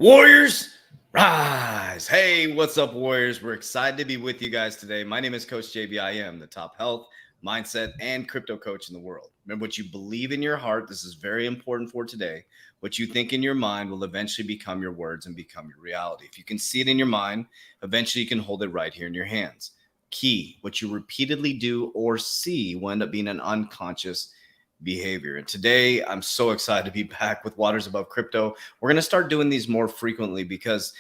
Warriors, rise! Hey, what's up, Warriors? We're excited to be with you guys today. My name is Coach JB. I am the top health, mindset, and crypto coach in the world. Remember, what you believe in your heart, this is very important for today. What you think in your mind will eventually become your words and become your reality. If you can see it in your mind, eventually you can hold it right here in your hands. Key, what you repeatedly do or see will end up being an unconscious behavior. And today I'm so excited to be back with Waters Above Crypto. We're going to start doing these more frequently because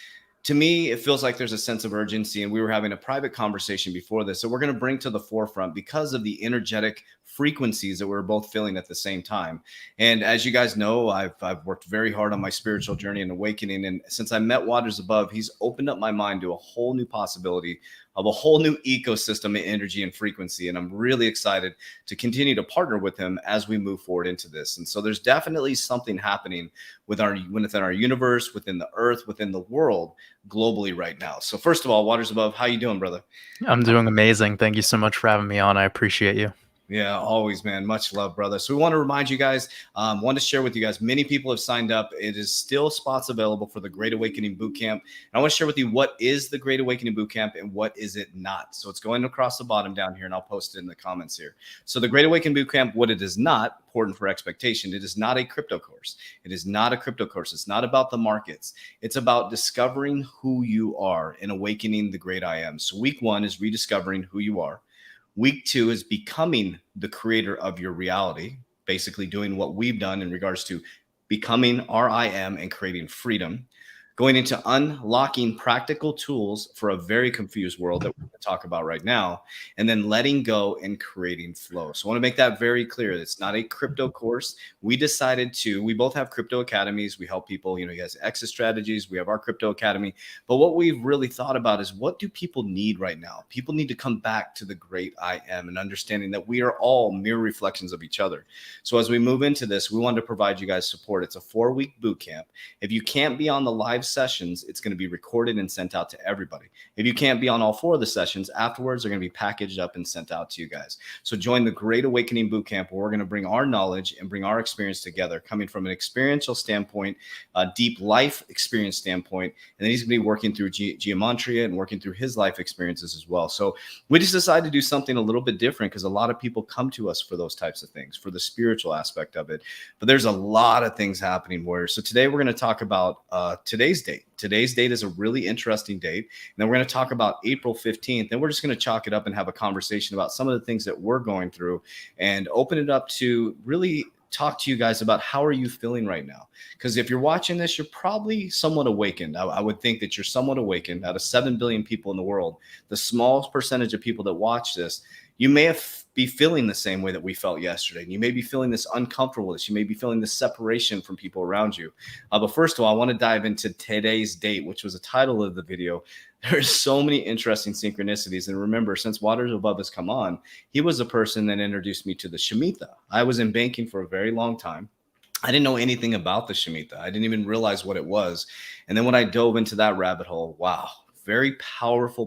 to me, it feels like there's a sense of urgency. And we were having a private conversation before this. So we're going to bring to the forefront because of the energetic frequencies that we're both feeling at the same time. And as you guys know, I've worked very hard on my spiritual journey and awakening. And since I met Waters Above, he's opened up my mind to a whole new possibility of a whole new ecosystem of energy and frequency. And I'm really excited to continue to partner with him as we move forward into this. And so there's definitely something happening within our universe, within the earth, within the world, globally right now. So first of all, Waters Above, how you doing, brother? I'm doing amazing. Thank you so much for having me on. I appreciate you. Yeah, always, man. Much love, brother. So we want to remind you guys, want to share with you guys, many people have signed up. It is still spots available for the Great Awakening Bootcamp. And I want to share with you what is the Great Awakening Bootcamp and what is it not. So it's going across the bottom down here, and I'll post it in the comments here. So the Great Awakening Bootcamp, what it is not, important for expectation, it is not a crypto course. It is not a crypto course. It's not about the markets. It's about discovering who you are and awakening the great I am. So week 1 is rediscovering who you are. Week 2 is becoming the creator of your reality, basically doing what we've done in regards to becoming our I am and creating freedom. Going into unlocking practical tools for a very confused world that we're going to talk about right now, and then letting go and creating flow. So I want to make that very clear. It's not a crypto course. We both have crypto academies. We help people, you guys, exit strategies. We have our crypto academy. But what we've really thought about is, what do people need right now? People need to come back to the great I am and understanding that we are all mirror reflections of each other. So as we move into this, we wanted to provide you guys support. It's a 4-week boot camp. If you can't be on the live sessions, it's going to be recorded and sent out to everybody. If you can't be on all 4 of the sessions, afterwards they're going to be packaged up and sent out to you guys. So join the Great Awakening Bootcamp, where we're going to bring our knowledge and bring our experience together, coming from an experiential standpoint, a deep life experience standpoint, and then he's going to be working through geometry and working through his life experiences as well. So we just decided to do something a little bit different because a lot of people come to us for those types of things, for the spiritual aspect of it. But there's a lot of things happening where, so today we're going to talk about today's date. Today's date is a really interesting date. And then we're going to talk about April 15th. Then we're just going to chalk it up and have a conversation about some of the things that we're going through and open it up to really talk to you guys about how are you feeling right now? Because if you're watching this, you're probably somewhat awakened. I would think that you're somewhat awakened. Out of 7 billion people in the world, the small percentage of people that watch this, you may be feeling the same way that we felt yesterday. And you may be feeling this uncomfortableness. You may be feeling this separation from people around you. But first of all, I want to dive into today's date, which was the title of the video. There's so many interesting synchronicities. And remember, since Waters Above has come on, he was the person that introduced me to the Shemitah. I was in banking for a very long time. I didn't know anything about the Shemitah. I didn't even realize what it was. And then when I dove into that rabbit hole, wow, very powerful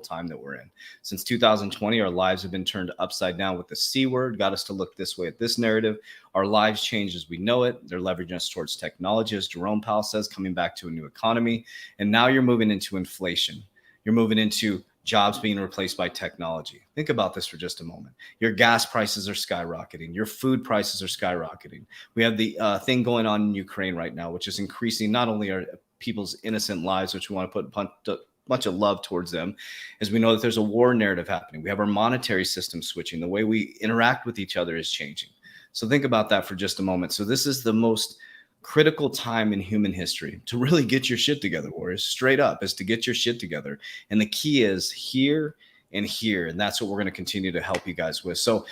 time that we're in. Since 2020, our lives have been turned upside down with the C word, got us to look this way at this narrative. Our lives change as we know it. They're leveraging us towards technology, as Jerome Powell says, coming back to a new economy. And now you're moving into inflation. You're moving into jobs being replaced by technology. Think about this for just a moment. Your gas prices are skyrocketing. Your food prices are skyrocketing. We have the thing going on in Ukraine right now, which is increasing not only our people's innocent lives, which we want to put bunch of love towards them, as we know that there's a war narrative happening. We have our monetary system switching. The way we interact with each other is changing. So think about that for just a moment. So this is the most critical time in human history to really get your shit together, Warriors. Straight up, is to get your shit together. And the key is here and here. And that's what we're going to continue to help you guys with. So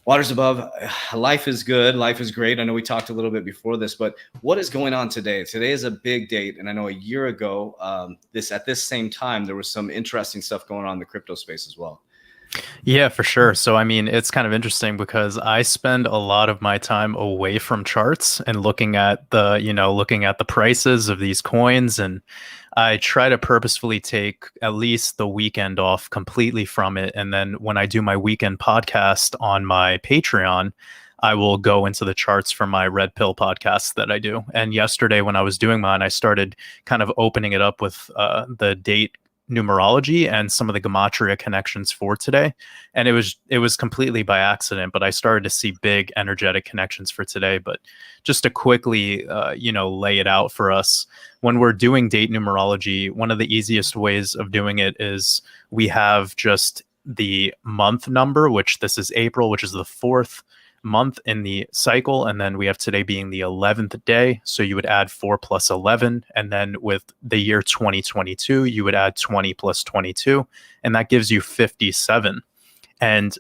Waters Above, life is good. Life is great. I know we talked a little bit before this, but what is going on today? Today is a big date. And I know a year ago, at this same time, there was some interesting stuff going on in the crypto space as well. Yeah, for sure. So, I mean, it's kind of interesting because I spend a lot of my time away from charts and looking at the prices of these coins. And I try to purposefully take at least the weekend off completely from it. And then when I do my weekend podcast on my Patreon, I will go into the charts for my red pill podcast that I do. And yesterday when I was doing mine, I started kind of opening it up with the date numerology and some of the gematria connections for today, and it was completely by accident, but I started to see big energetic connections for today. But just to quickly lay it out for us, when we're doing date numerology, one of the easiest ways of doing it is we have just the month number, which this is April, which is the fourth month in the cycle, and then we have today being the 11th day, so you would add 4 plus 11, and then with the year 2022 you would add 20 plus 22, and that gives you 57. And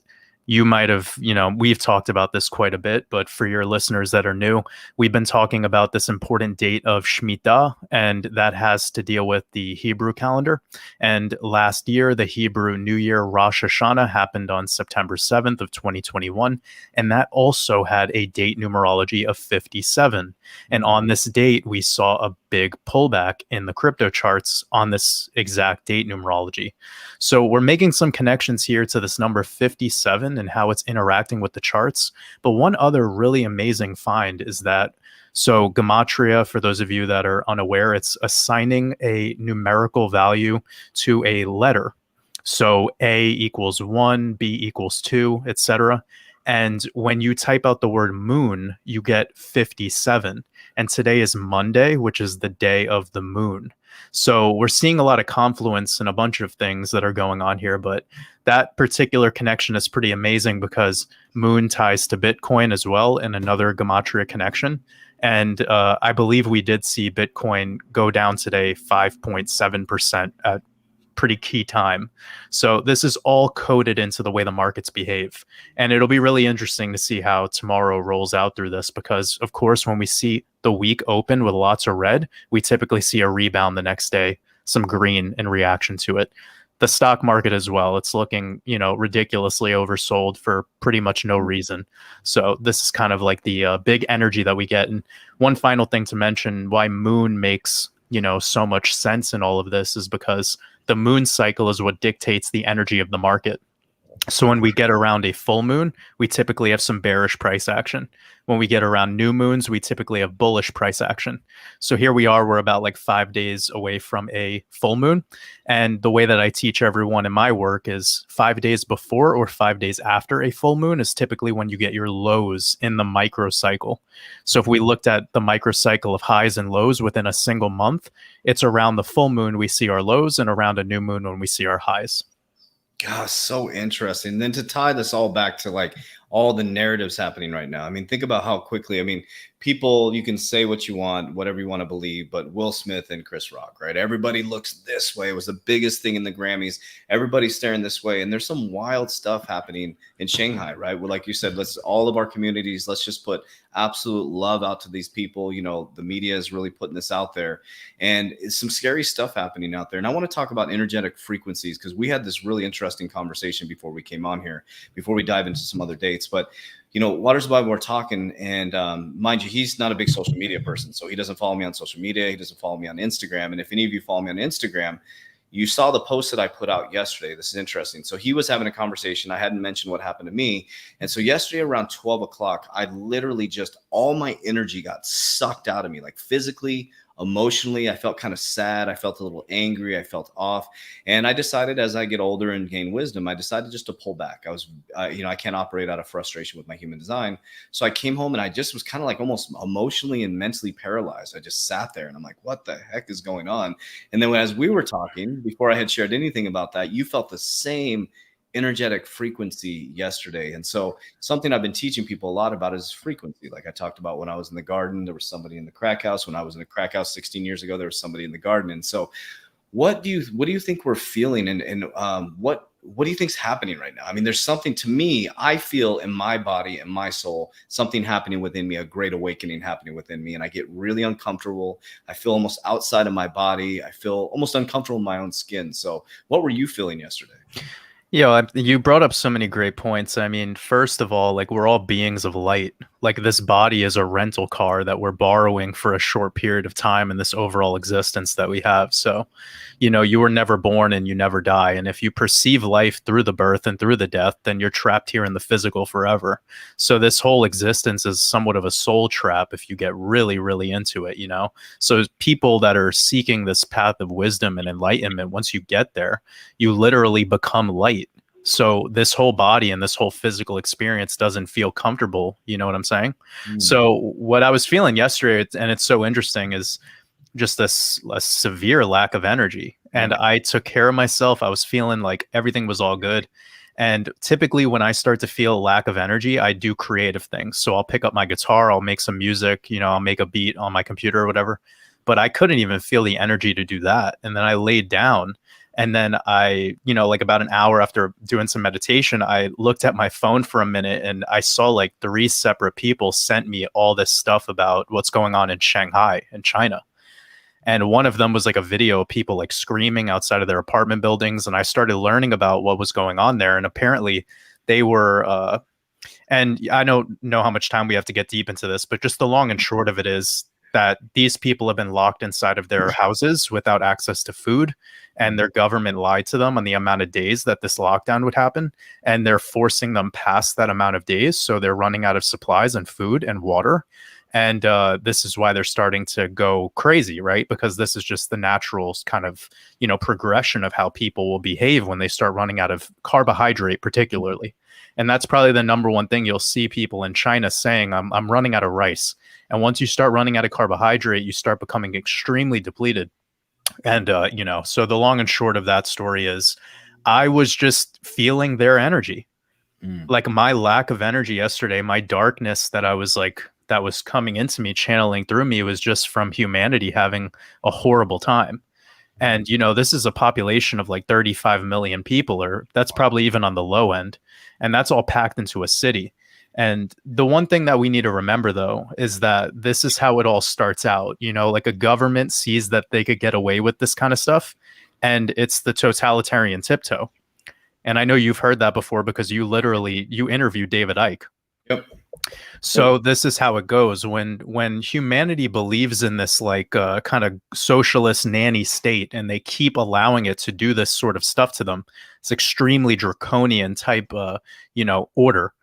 you might have, we've talked about this quite a bit, but for your listeners that are new, we've been talking about this important date of Shemitah, and that has to deal with the Hebrew calendar. And last year, the Hebrew New Year Rosh Hashanah happened on September 7th of 2021, and that also had a date numerology of 57. And on this date, we saw a big pullback in the crypto charts on this exact date numerology. So we're making some connections here to this number 57 and how it's interacting with the charts. But one other really amazing find is that, so gematria, for those of you that are unaware, it's assigning a numerical value to a letter. So A equals 1, B equals 2, etc. And when you type out the word moon, you get 57. And today is Monday, which is the day of the moon. So we're seeing a lot of confluence and a bunch of things that are going on here. But that particular connection is pretty amazing because moon ties to Bitcoin as well in another gematria connection. And I believe we did see Bitcoin go down today 5.7% at pretty key time. So this is all coded into the way the markets behave. And it'll be really interesting to see how tomorrow rolls out through this, because of course, when we see the week open with lots of red, we typically see a rebound the next day, some green in reaction to it. The stock market as well, it's looking, ridiculously oversold for pretty much no reason. So this is kind of like the big energy that we get. And one final thing to mention why moon makes, so much sense in all of this is because the moon cycle is what dictates the energy of the market. So when we get around a full moon, we typically have some bearish price action. When we get around new moons, we typically have bullish price action. So here we are, we're about like 5 days away from a full moon. And the way that I teach everyone in my work is 5 days before or 5 days after a full moon is typically when you get your lows in the microcycle. So if we looked at the microcycle of highs and lows within a single month, it's around the full moon we see our lows and around a new moon when we see our highs. Gosh, so interesting. And then to tie this all back to like all the narratives happening right now. I mean, think about how quickly, people, you can say what you want, whatever you want to believe, but Will Smith and Chris Rock, right? Everybody looks this way. It was the biggest thing in the Grammys. Everybody's staring this way. And there's some wild stuff happening in Shanghai, right? Well, like you said, all of our communities, let's just put absolute love out to these people. The media is really putting this out there, and it's some scary stuff happening out there. And I want to talk about energetic frequencies, because we had this really interesting conversation before we came on here, before we dive into some other dates. But Waters Bible, we're talking, and mind you, he's not a big social media person, so he doesn't follow me on social media. He doesn't follow me on Instagram. And if any of you follow me on Instagram, you saw the post that I put out yesterday. This is interesting. So he was having a conversation. I hadn't mentioned what happened to me. And so yesterday around 12 o'clock, I literally just, all my energy got sucked out of me, like physically, emotionally. I felt kind of sad. I felt a little angry. I felt off. And I decided, as I get older and gain wisdom, I decided just to pull back. I can't operate out of frustration with my human design. So I came home and I just was kind of like almost emotionally and mentally paralyzed. I just sat there and I'm like, what the heck is going on? And then as we were talking, before I had shared anything about that, you felt the same energetic frequency yesterday. And so something I've been teaching people a lot about is frequency. Like I talked about when I was in the garden, there was somebody in the crack house. When I was in the crack house 16 years ago, there was somebody in the garden. And so what do you think we're feeling? And what do you think's happening right now? There's something, to me, I feel in my body and my soul, something happening within me, a great awakening happening within me. And I get really uncomfortable. I feel almost outside of my body. I feel almost uncomfortable in my own skin. So what were you feeling yesterday? You brought up so many great points. First of all, like, we're all beings of light. Like this body is a rental car that we're borrowing for a short period of time in this overall existence that we have. So, you were never born and you never die. And if you perceive life through the birth and through the death, then you're trapped here in the physical forever. So this whole existence is somewhat of a soul trap if you get really, really into it. So people that are seeking this path of wisdom and enlightenment, once you get there, you literally become light. So this whole body and this whole physical experience doesn't feel comfortable. You know what I'm saying? Mm. So what I was feeling yesterday, and it's so interesting, is just a severe lack of energy. And I took care of myself. I was feeling like everything was all good. And typically when I start to feel a lack of energy, I do creative things. So I'll pick up my guitar, I'll make some music, I'll make a beat on my computer or whatever. But I couldn't even feel the energy to do that. And then I laid down. And then like about an hour after doing some meditation, I looked at my phone for a minute and I saw like 3 separate people sent me all this stuff about what's going on in Shanghai in China. And one of them was like a video of people like screaming outside of their apartment buildings. And I started learning about what was going on there. And apparently they were, and I don't know how much time we have to get deep into this, but just the long and short of it is that these people have been locked inside of their houses without access to food, and their government lied to them on the amount of days that this lockdown would happen, and they're forcing them past that amount of days, so they're running out of supplies and food and water. And this is why they're starting to go crazy, right? Because this is just the natural kind of progression of how people will behave when they start running out of carbohydrate, particularly. And that's probably the number one thing you'll see people in China saying, I'm running out of rice. And once you start running out of carbohydrate, you start becoming extremely depleted. And, so the long and short of that story is I was just feeling their energy. Like my lack of energy yesterday, my darkness that was coming into me, channeling through me, was just from humanity having a horrible time. And, this is a population of like 35 million people, or that's probably even on the low end. And that's all packed into a city. And the one thing that we need to remember, though, is that this is how it all starts out. Like a government sees that they could get away with this kind of stuff, and it's the totalitarian tiptoe. And I know you've heard that before because you interviewed David Icke. Yep. So this is how it goes when humanity believes in this like kind of socialist nanny state, and they keep allowing it to do this sort of stuff to them. It's extremely draconian type, order.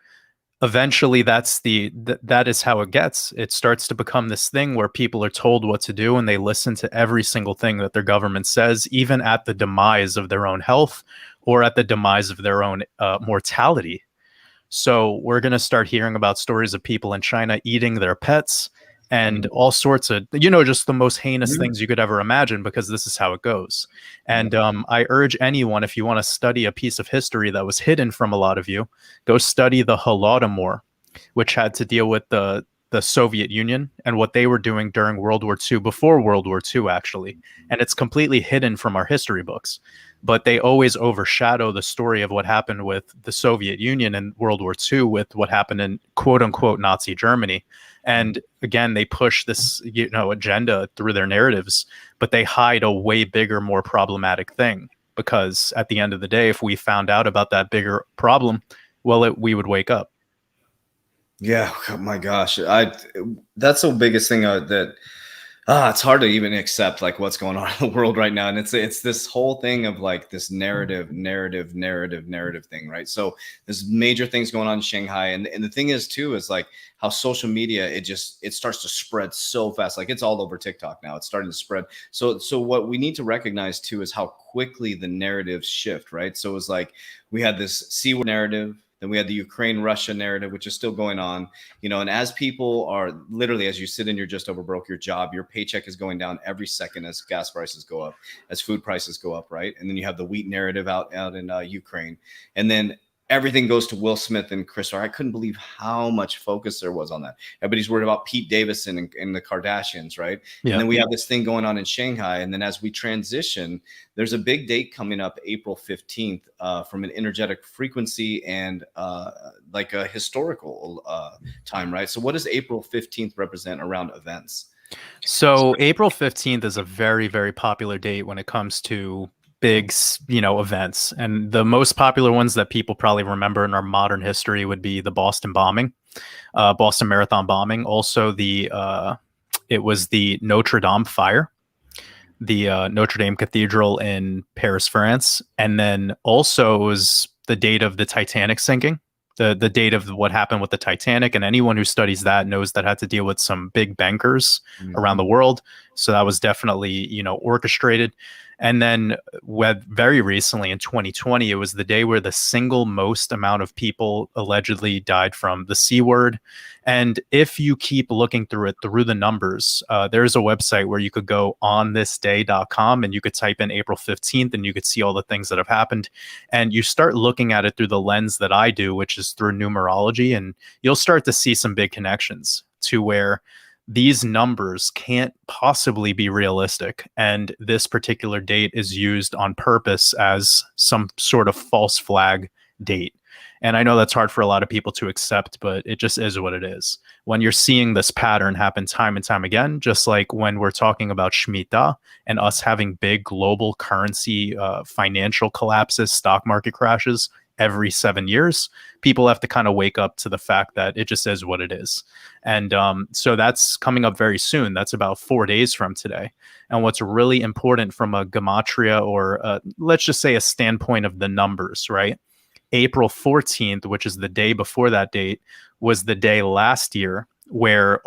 Eventually, that is how it gets. It starts to become this thing where people are told what to do, and they listen to every single thing that their government says, even at the demise of their own health or at the demise of their own mortality. So we're going to start hearing about stories of people in China eating their pets and all sorts of, just the most heinous things you could ever imagine, because this is how it goes. And I urge anyone, if you want to study a piece of history that was hidden from a lot of you, go study the Holodomor, which had to deal with the Soviet Union and what they were doing during World War II, before World War II, actually. And it's completely hidden from our history books. But they always overshadow the story of what happened with the Soviet Union in World War II with what happened in quote unquote Nazi Germany. And again, they push this, agenda through their narratives, but they hide a way bigger, more problematic thing. Because at the end of the day, if we found out about that bigger problem, well, we would wake up. Yeah. Oh my gosh. That's the biggest thing that it's hard to even accept like what's going on in the world right now. And it's this whole thing of like this narrative thing, right? So there's major things going on in Shanghai. And the thing is too, is like how social media, it starts to spread so fast. Like it's all over TikTok now. It's starting to spread. So what we need to recognize too is how quickly the narratives shift, right? So it's like we had this C-word narrative. Then we had the Ukraine-Russia narrative, which is still going on, and as people are literally, as you sit and you're just over broke your job, your paycheck is going down every second as gas prices go up, as food prices go up, right? And then you have the wheat narrative out in Ukraine. And then everything goes to Will Smith and Chris Rock. I couldn't believe how much focus there was on that. Everybody's worried about Pete Davidson and the Kardashians, right? Yeah. And then we have this thing going on in Shanghai. And then as we transition, there's a big date coming up, April 15th, from an energetic frequency and like a historical time, right? So what does April 15th represent around events? So April 15th is a very, very popular date when it comes to big, events. And the most popular ones that people probably remember in our modern history would be the Boston bombing. Boston Marathon bombing. Also, it was the Notre Dame fire, the Notre Dame Cathedral in Paris, France, and then also it was the date of the Titanic sinking, the date of what happened with the Titanic, and anyone who studies that knows that had to deal with some big bankers around the world. So that was definitely, orchestrated. And then very recently in 2020, it was the day where the single most amount of people allegedly died from the C word. And if you keep looking through the numbers, there's a website where you could go onthisday.com and you could type in April 15th and you could see all the things that have happened. And you start looking at it through the lens that I do, which is through numerology. And you'll start to see some big connections to where these numbers can't possibly be realistic. And this particular date is used on purpose as some sort of false flag date. And I know that's hard for a lot of people to accept, but it just is what it is. When you're seeing this pattern happen time and time again, just like when we're talking about Shemitah and us having big global currency financial collapses, stock market crashes every 7 years, people have to kind of wake up to the fact that it just is what it is. And so that's coming up very soon. That's about 4 days from today. And what's really important from a gematria or let's just say a standpoint of the numbers, right? April 14th, which is the day before that date, was the day last year where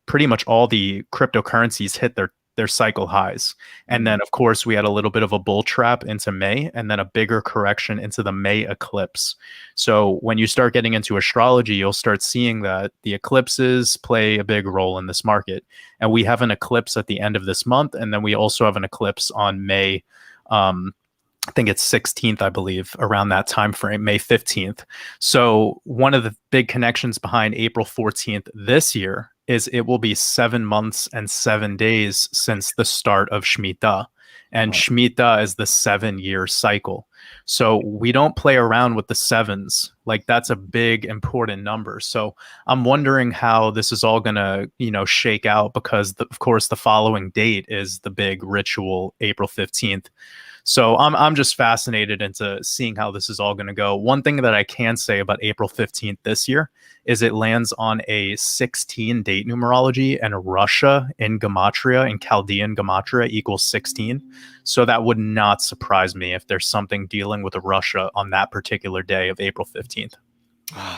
pretty much all the cryptocurrencies hit their cycle highs. And then, of course, we had a little bit of a bull trap into May and then a bigger correction into the May eclipse. So when you start getting into astrology, you'll start seeing that the eclipses play a big role in this market. And we have an eclipse at the end of this month. And then we also have an eclipse on May, I think it's 16th, I believe, around that time frame, May 15th. So one of the big connections behind April 14th this year is it will be 7 months and 7 days since the start of Shemitah. And Shemitah is the 7-year cycle. So we don't play around with the sevens. Like, that's a big, important number. So I'm wondering how this is all going to, shake out, because of course the following date is the big ritual, April 15th. So I'm just fascinated into seeing how this is all going to go. One thing that I can say about April 15th this year is it lands on a 16 date numerology, and Russia in Gematria, in Chaldean Gematria, equals 16. So that would not surprise me if there's something dealing with Russia on that particular day of April 15th.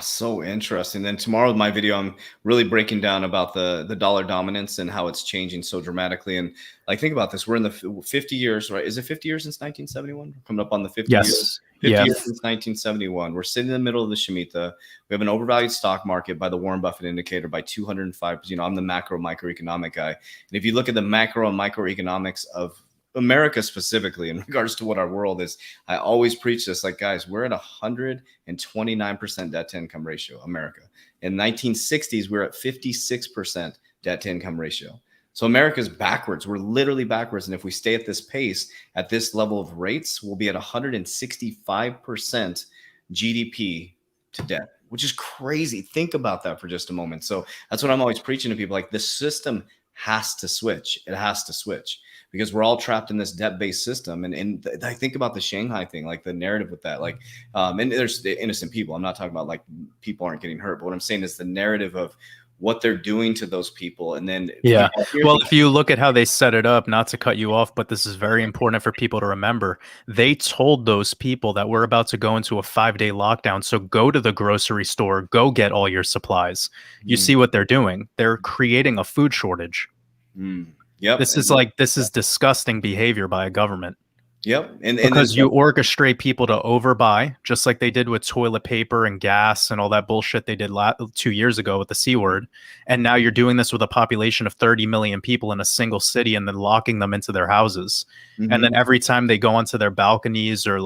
So interesting. Then tomorrow with my video, I'm really breaking down about the dollar dominance and how it's changing so dramatically. And like, think about this. We're in the 50 years, right? Is it 50 years since 1971? We're coming up on the 50 years. 50 years since 1971. We're sitting in the middle of the Shemitah. We have an overvalued stock market by the Warren Buffett indicator by 205. I'm the macro microeconomic guy. And if you look at the macro and microeconomics of America specifically in regards to what our world is, I always preach this, like, guys, we're at 129% debt to income ratio, America. In 1960s, we're at 56% debt to income ratio. So America's backwards. We're literally backwards. And if we stay at this pace, at this level of rates, we'll be at 165% GDP to debt, which is crazy. Think about that for just a moment. So that's what I'm always preaching to people. Like, the system has to switch. It has to switch, because we're all trapped in this debt-based system. And I think about the Shanghai thing, like the narrative with that, like, and there's the innocent people. I'm not talking about like people aren't getting hurt, but what I'm saying is the narrative of what they're doing to those people. And then, well, if you look at how they set it up, not to cut you off, but this is very important for people to remember. They told those people that we're about to go into a 5-day lockdown. So go to the grocery store, go get all your supplies. You see what they're doing? They're creating a food shortage. Yep. This is disgusting behavior by a government. Yep. And because you orchestrate people to overbuy, just like they did with toilet paper and gas and all that bullshit they did 2 years ago with the C word. And now you're doing this with a population of 30 million people in a single city, and then locking them into their houses. And then every time they go onto their balconies, or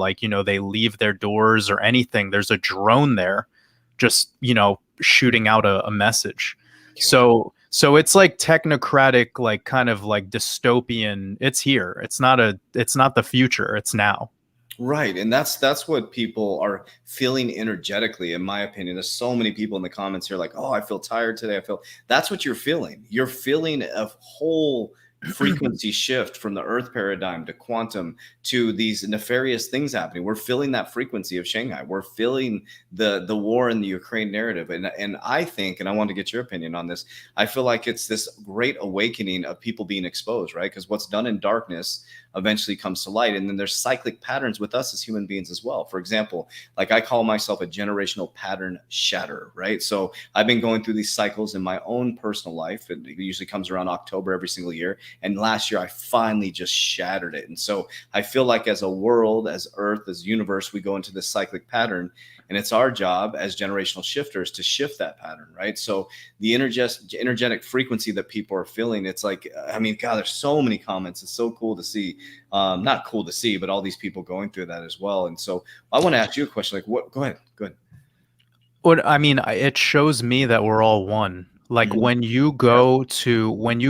they leave their doors or anything, there's a drone there just, shooting out a message. So it's like technocratic, like kind of like dystopian. It's here. It's not the future. It's now. Right. And that's what people are feeling energetically, in my opinion. There's so many people in the comments here like, oh, I feel tired today. That's what you're feeling. You're feeling a whole frequency shift from the earth paradigm to quantum to these nefarious things happening. We're feeling that frequency of Shanghai. We're feeling the war in the Ukraine narrative. And I think, and I want to get your opinion on this, I feel like it's this great awakening of people being exposed, right? Because what's done in darkness eventually comes to light. And then there's cyclic patterns with us as human beings as well. For example, like I call myself a generational pattern shatter, right? So I've been going through these cycles in my own personal life. It usually comes around October every single year. And last year I finally just shattered it. And so I feel like as a world, as Earth, as universe, we go into this cyclic pattern. And it's our job as generational shifters to shift that pattern, right? So the energetic frequency that people are feeling, it's like, I mean, God, there's so many comments. It's so cool to see. Not cool to see, but all these people going through that as well. And so I want to ask you a question. Like, what? Go ahead. Go ahead. What I mean, it shows me that we're all one. Like Mhm. when you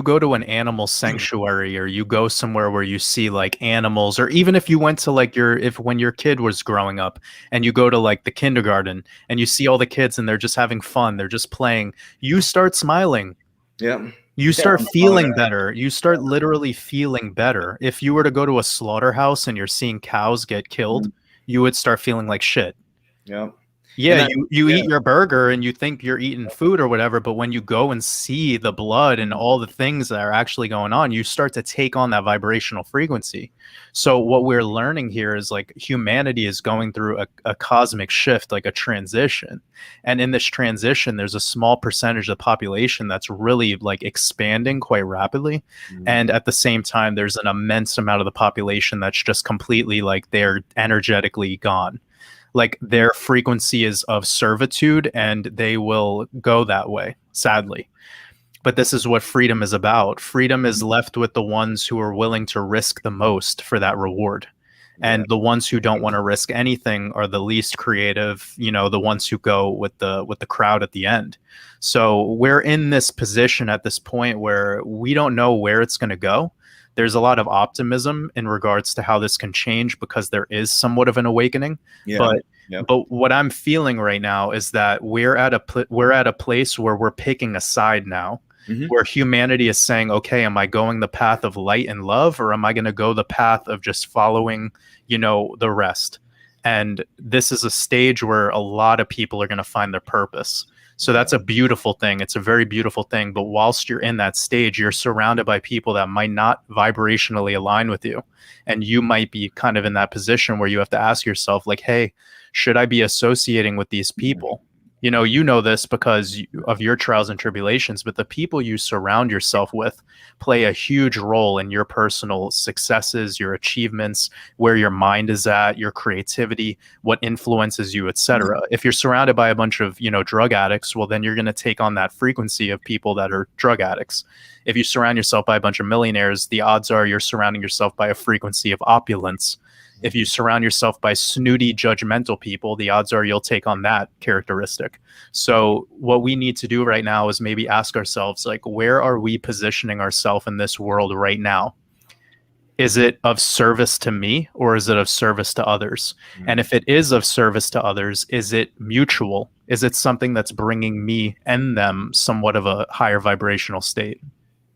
go to an animal sanctuary, or you go somewhere where you see like animals, or even if you went to like if when your kid was growing up and you go to like the kindergarten and you see all the kids and they're just having fun, they're just playing, you start smiling. Yeah. You Yeah. start I'm following feeling that. better. You start literally feeling better. If you were to go to a slaughterhouse and you're seeing cows get killed, Mhm. you would start feeling like shit. Yeah. Yeah, And that, you yeah. eat your burger and you think you're eating food or whatever, but when you go and see the blood and all the things that are actually going on, you start to take on that vibrational frequency. So what we're learning here is like humanity is going through a cosmic shift, like a transition. And in this transition, there's a small percentage of the population that's really like expanding quite rapidly. Mhm. And at the same time, there's an immense amount of the population that's just completely like they're energetically gone, like their frequency is of servitude and they will go that way, sadly. But this is what freedom is about. Freedom is left with the ones who are willing to risk the most for that reward. Yeah. And the ones who don't want to risk anything are the least creative, the ones who go with the crowd at the end. So we're in this position at this point where we don't know where it's going to go. There's a lot of optimism in regards to how this can change because there is somewhat of an awakening, Yeah. but Yep. what I'm feeling right now is that we're at a place where we're picking a side now, Mhm. where humanity is saying, okay, am I going the path of light and love, or am I going to go the path of just following, the rest? And this is a stage where a lot of people are going to find their purpose. So Yeah. that's a beautiful thing. It's a very beautiful thing. But whilst you're in that stage, you're surrounded by people that might not vibrationally align with you. And you might be kind of in that position where you have to ask yourself, like, hey, should I be associating with these people? You know this because of your trials and tribulations, but the people you surround yourself with play a huge role in your personal successes, your achievements, where your mind is at, your creativity, what influences you, etc. If you're surrounded by a bunch of, drug addicts, well, then you're going to take on that frequency of people that are drug addicts. If you surround yourself by a bunch of millionaires, the odds are you're surrounding yourself by a frequency of opulence. If you surround yourself by snooty, judgmental people, the odds are you'll take on that characteristic. So, what we need to do right now is maybe ask ourselves, like, where are we positioning ourselves in this world right now? Is it of service to me or is it of service to others? And Mhm. if it is of service to others, is it mutual? Is it something that's bringing me and them somewhat of a higher vibrational state?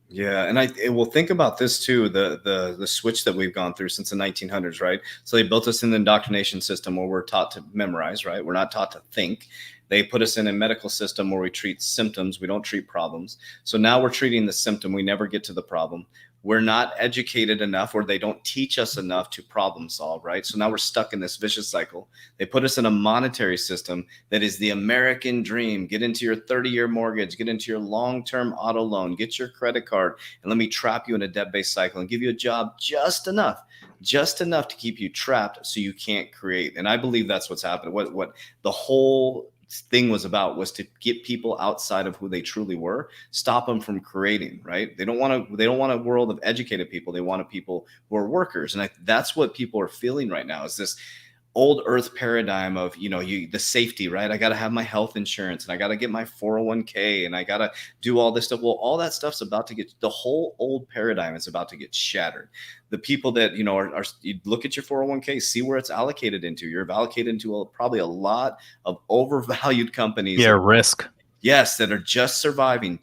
Yeah, and well, think about this too, the switch that we've gone through since the 1900s, right? So they built us in the indoctrination system where we're taught to memorize, right? We're not taught to think. They put us in a medical system where we treat symptoms, we don't treat problems. So now we're treating the symptom, we never get to the problem. We're not educated enough, or they don't teach us enough to problem solve, right? So now we're stuck in this vicious cycle. They put us in a monetary system that is the American dream. Get into your 30-year mortgage, get into your long-term auto loan, get your credit card, and let me trap you in a debt-based cycle and give you a job just enough to keep you trapped so you can't create. And I believe that's what's happening. What the whole thing was about was to get people outside of who they truly were, stop them from creating, right? They don't want a world of educated people. They want a people who are workers. And that's what people are feeling right now, is this old earth paradigm of, the safety, right? I got to have my health insurance and I got to get my 401k and I got to do all this stuff. Well, all that stuff's about to get, the whole old paradigm is about to get shattered. The people that, you look at your 401k, see where it's allocated into. You're allocated into probably a lot of overvalued companies Yeah, that, risk. yes, that are just surviving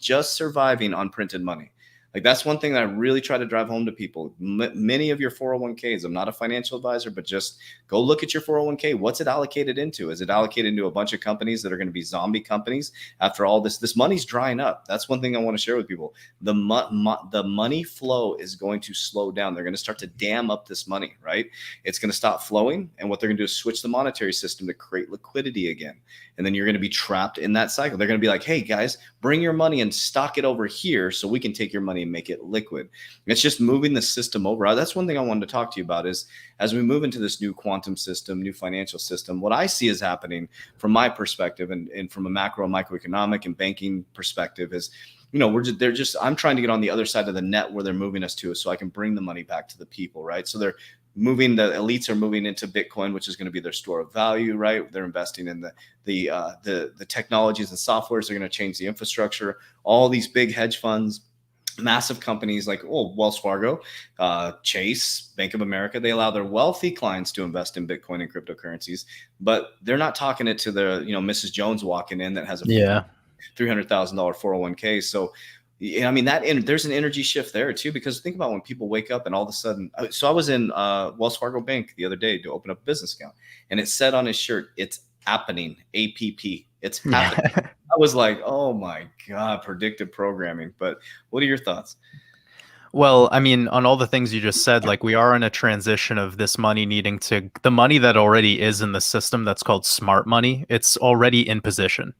on printed money. Like that's one thing that I really try to drive home to people. Many of your 401ks, I'm not a financial advisor, but just go look at your 401k. What's it allocated into? Is it allocated into a bunch of companies that are going to be zombie companies? After all this money's drying up. That's one thing I want to share with people. The money flow is going to slow down. They're going to start to dam up this money, right? It's going to stop flowing. And what they're going to do is switch the monetary system to create liquidity again. And then you're going to be trapped in that cycle. They're going to be like, hey guys, bring your money and stock it over here so we can take your money and make it liquid. It's just moving the system over. That's one thing I wanted to talk to you about is as we move into this new quantum system, new financial system, what I see is happening from my perspective and from a macro and microeconomic and banking perspective is, I'm trying to get on the other side of the net where they're moving us to so I can bring the money back to the people, right? So the elites are moving into Bitcoin, which is going to be their store of value, right? They're investing in the technologies and softwares. They're going to change the infrastructure. All these big hedge funds, massive companies like Wells Fargo, Chase, Bank of America, they allow their wealthy clients to invest in Bitcoin and cryptocurrencies, but they're not talking it to the, Mrs. Jones walking in that has a $300,000 401k. So I mean, there's an energy shift there too, because think about when people wake up and all of a sudden, so I was in Wells Fargo Bank the other day to open up a business account and it said on his shirt, it's happening, APP, it's happening. I was like, oh my God, predictive programming. But what are your thoughts? Well, I mean, on all the things you just said, like we are in a transition of this money the money that already is in the system that's called smart money, it's already in position.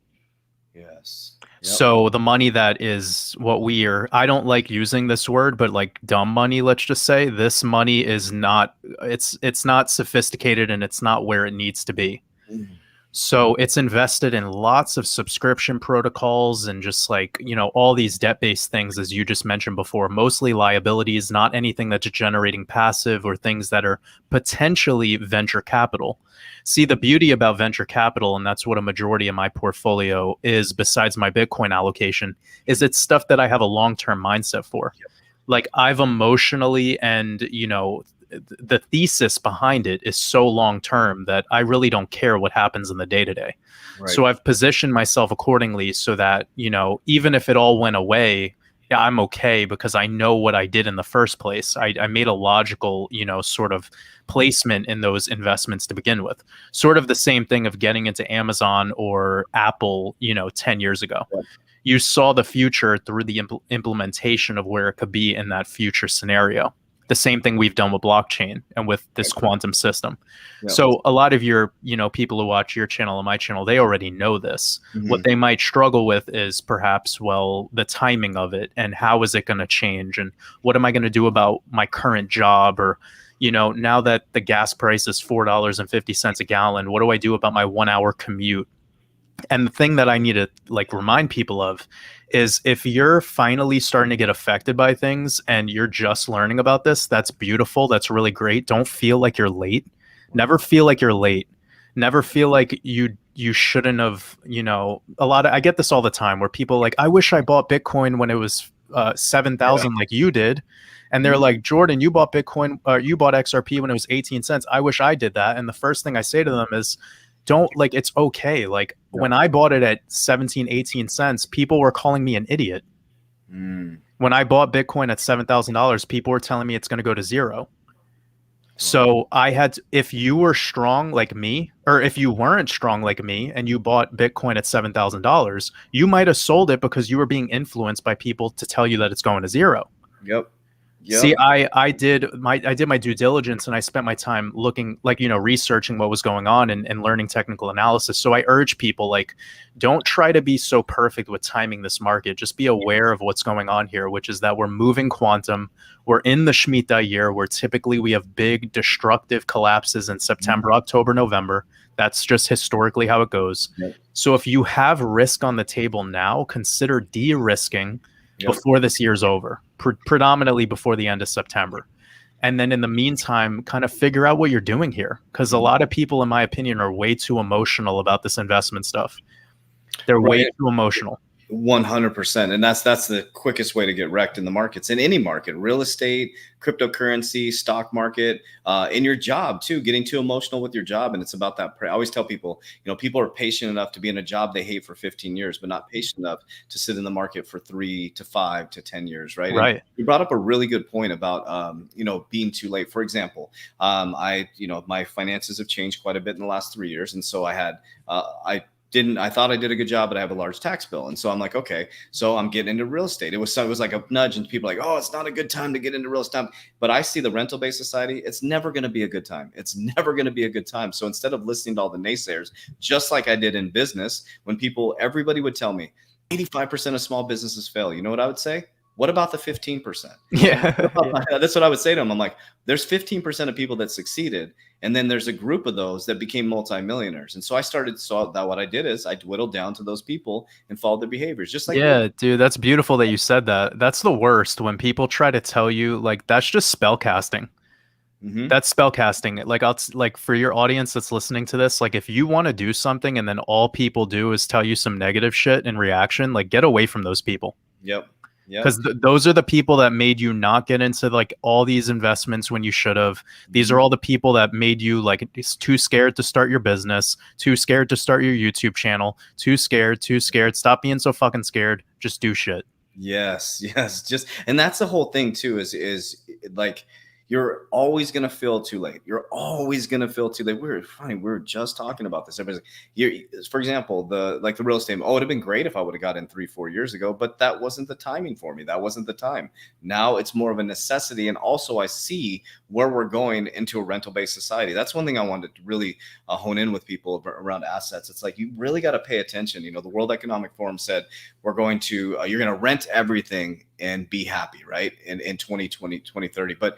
Yes. Yep. So the money that is I don't like using this word, but like dumb money, let's just say this money is not, it's not sophisticated and it's not where it needs to be. Mm-hmm. So it's invested in lots of subscription protocols and just like, all these debt-based things, as you just mentioned before, mostly liabilities, not anything that's generating passive or things that are potentially venture capital. See, the beauty about venture capital, and that's what a majority of my portfolio is besides my Bitcoin allocation, is it's stuff that I have a long-term mindset for. Yep. Like I've emotionally and, the thesis behind it is so long term that I really don't care what happens in the day to day. So I've positioned myself accordingly so that, even if it all went away, yeah, I'm okay because I know what I did in the first place. I made a logical, sort of placement in those investments to begin with. Sort of the same thing of getting into Amazon or Apple, 10 years ago. Yeah. You saw the future through the implementation of where it could be in that future scenario. The same thing we've done with blockchain and with this quantum system. Yep. So a lot of your, people who watch your channel and my channel, they already know this. Mm-hmm. What they might struggle with is perhaps, the timing of it and how is it going to change and what am I going to do about my current job or, now that the gas price is $4.50 a gallon, what do I do about my 1 hour commute? And the thing that I need to remind people of is if you're finally starting to get affected by things and you're just learning about this, that's beautiful. That's really great. Don't feel like you're late. Never feel like you're late. Never feel like you shouldn't have, I get this all the time where people are like, I wish I bought Bitcoin when it was 7,000 like you did. And they're like, Jordan, you bought Bitcoin, you bought XRP when it was 18 cents. I wish I did that. And the first thing I say to them is, it's okay. When I bought it at 17, 18 cents, people were calling me an idiot. When I bought Bitcoin at $7,000, people were telling me it's going to go to zero. So if you were strong like me, or if you weren't strong like me and you bought Bitcoin at $7,000, you might have sold it because you were being influenced by people to tell you that it's going to zero. Yep. Yep. See, I did my due diligence and I spent my time looking, researching what was going on and learning technical analysis. So I urge people, don't try to be so perfect with timing this market. Just be aware of what's going on here, which is that we're moving quantum. We're in the Shemitah year where typically we have big destructive collapses in September, October, November. That's just historically how it goes. Yep. So if you have risk on the table now, consider de-risking before this year's over, predominantly before the end of September. And then in the meantime, kind of figure out what you're doing here. Because a lot of people, in my opinion, are way too emotional about this investment stuff. They're way too emotional. 100%. And that's the quickest way to get wrecked in the markets, in any market, real estate, cryptocurrency, stock market, in your job too, getting too emotional with your job. And it's about that. I always tell people, people are patient enough to be in a job they hate for 15 years, but not patient enough to sit in the market for 3 to 5 to 10 years. Right. And Right. you brought up a really good point about, being too late. For example, my finances have changed quite a bit in the last 3 years. And so I thought I did a good job, but I have a large tax bill. And so I'm like, okay, so I'm getting into real estate. It was like a nudge, and people are like, oh, it's not a good time to get into real estate. But I see the rental based society, it's never going to be a good time. It's never going to be a good time. So instead of listening to all the naysayers, just like I did in business, when everybody would tell me 85% of small businesses fail, you know what I would say? What about the 15%? Yeah. That's what I would say to them. I'm like, there's 15% of people that succeeded. And then there's a group of those that became multimillionaires. And so what I did is I whittled down to those people and followed their behaviors, just like Yeah, dude, that's beautiful that you said that. That's the worst when people try to tell you like that's just spell casting. That's spell casting. Like like for your audience that's listening to this, like if you want to do something and then all people do is tell you some negative shit in reaction, like get away from those people. Yep. Because those are the people that made you not get into like all these investments when you should have. These are all the people that made you like too scared to start your business, too scared to start your YouTube channel, too scared. Stop being so fucking scared. Just do shit. Yes. And that's the whole thing too, is like, you're always going to feel too late. You're always going to feel too late. We were just talking about this. Everybody's like, for example, the real estate. Oh, it'd have been great if I would have got in 3-4 years ago, but that wasn't the timing for me. That wasn't the time. Now it's more of a necessity. And also I see where we're going into a rental based society. That's one thing I wanted to really hone in with people around assets. It's like, you really got to pay attention. The World Economic Forum said, you're going to rent everything and be happy, right? In 2020, 2030. But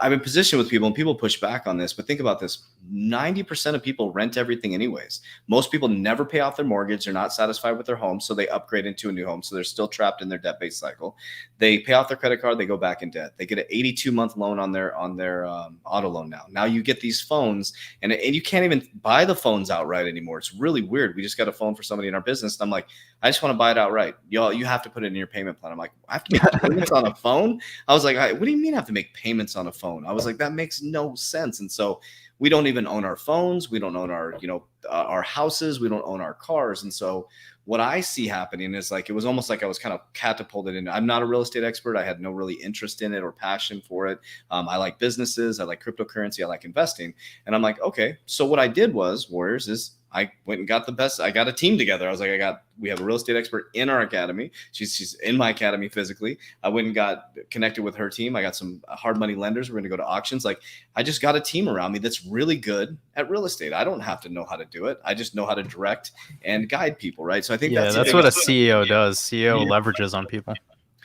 I've been positioned with people, and people push back on this, but think about this. 90% of people rent everything anyways. Most people never pay off their mortgage. They're not satisfied with their home, so they upgrade into a new home. So they're still trapped in their debt-based cycle. They pay off their credit card. They go back in debt. They get an 82-month loan on their auto loan now. Now you get these phones, and you can't even buy the phones outright anymore. It's really weird. We just got a phone for somebody in our business, and I'm like, I just want to buy it outright. Y'all, you have to put it in your payment plan. I'm like, I have to make payments on a phone? I was like, what do you mean I have to make payments on a phone? I was like, that makes no sense. And so we don't even own our phones. We don't own our houses. We don't own our cars. And so what I see happening is like, it was almost like I was kind of catapulted in. I'm not a real estate expert. I had no really interest in it or passion for it. I like businesses. I like cryptocurrency. I like investing. And I'm like, okay. So what I did was, Warriors, is I went and got the best. I got a team together. I was like, we have a real estate expert in our academy. She's in my academy physically. I went and got connected with her team. I got some hard money lenders. We're going to go to auctions. Like, I just got a team around me that's really good at real estate. I don't have to know how to do it. I just know how to direct and guide people. Right. So I think that's what a CEO does. CEO leverages on people.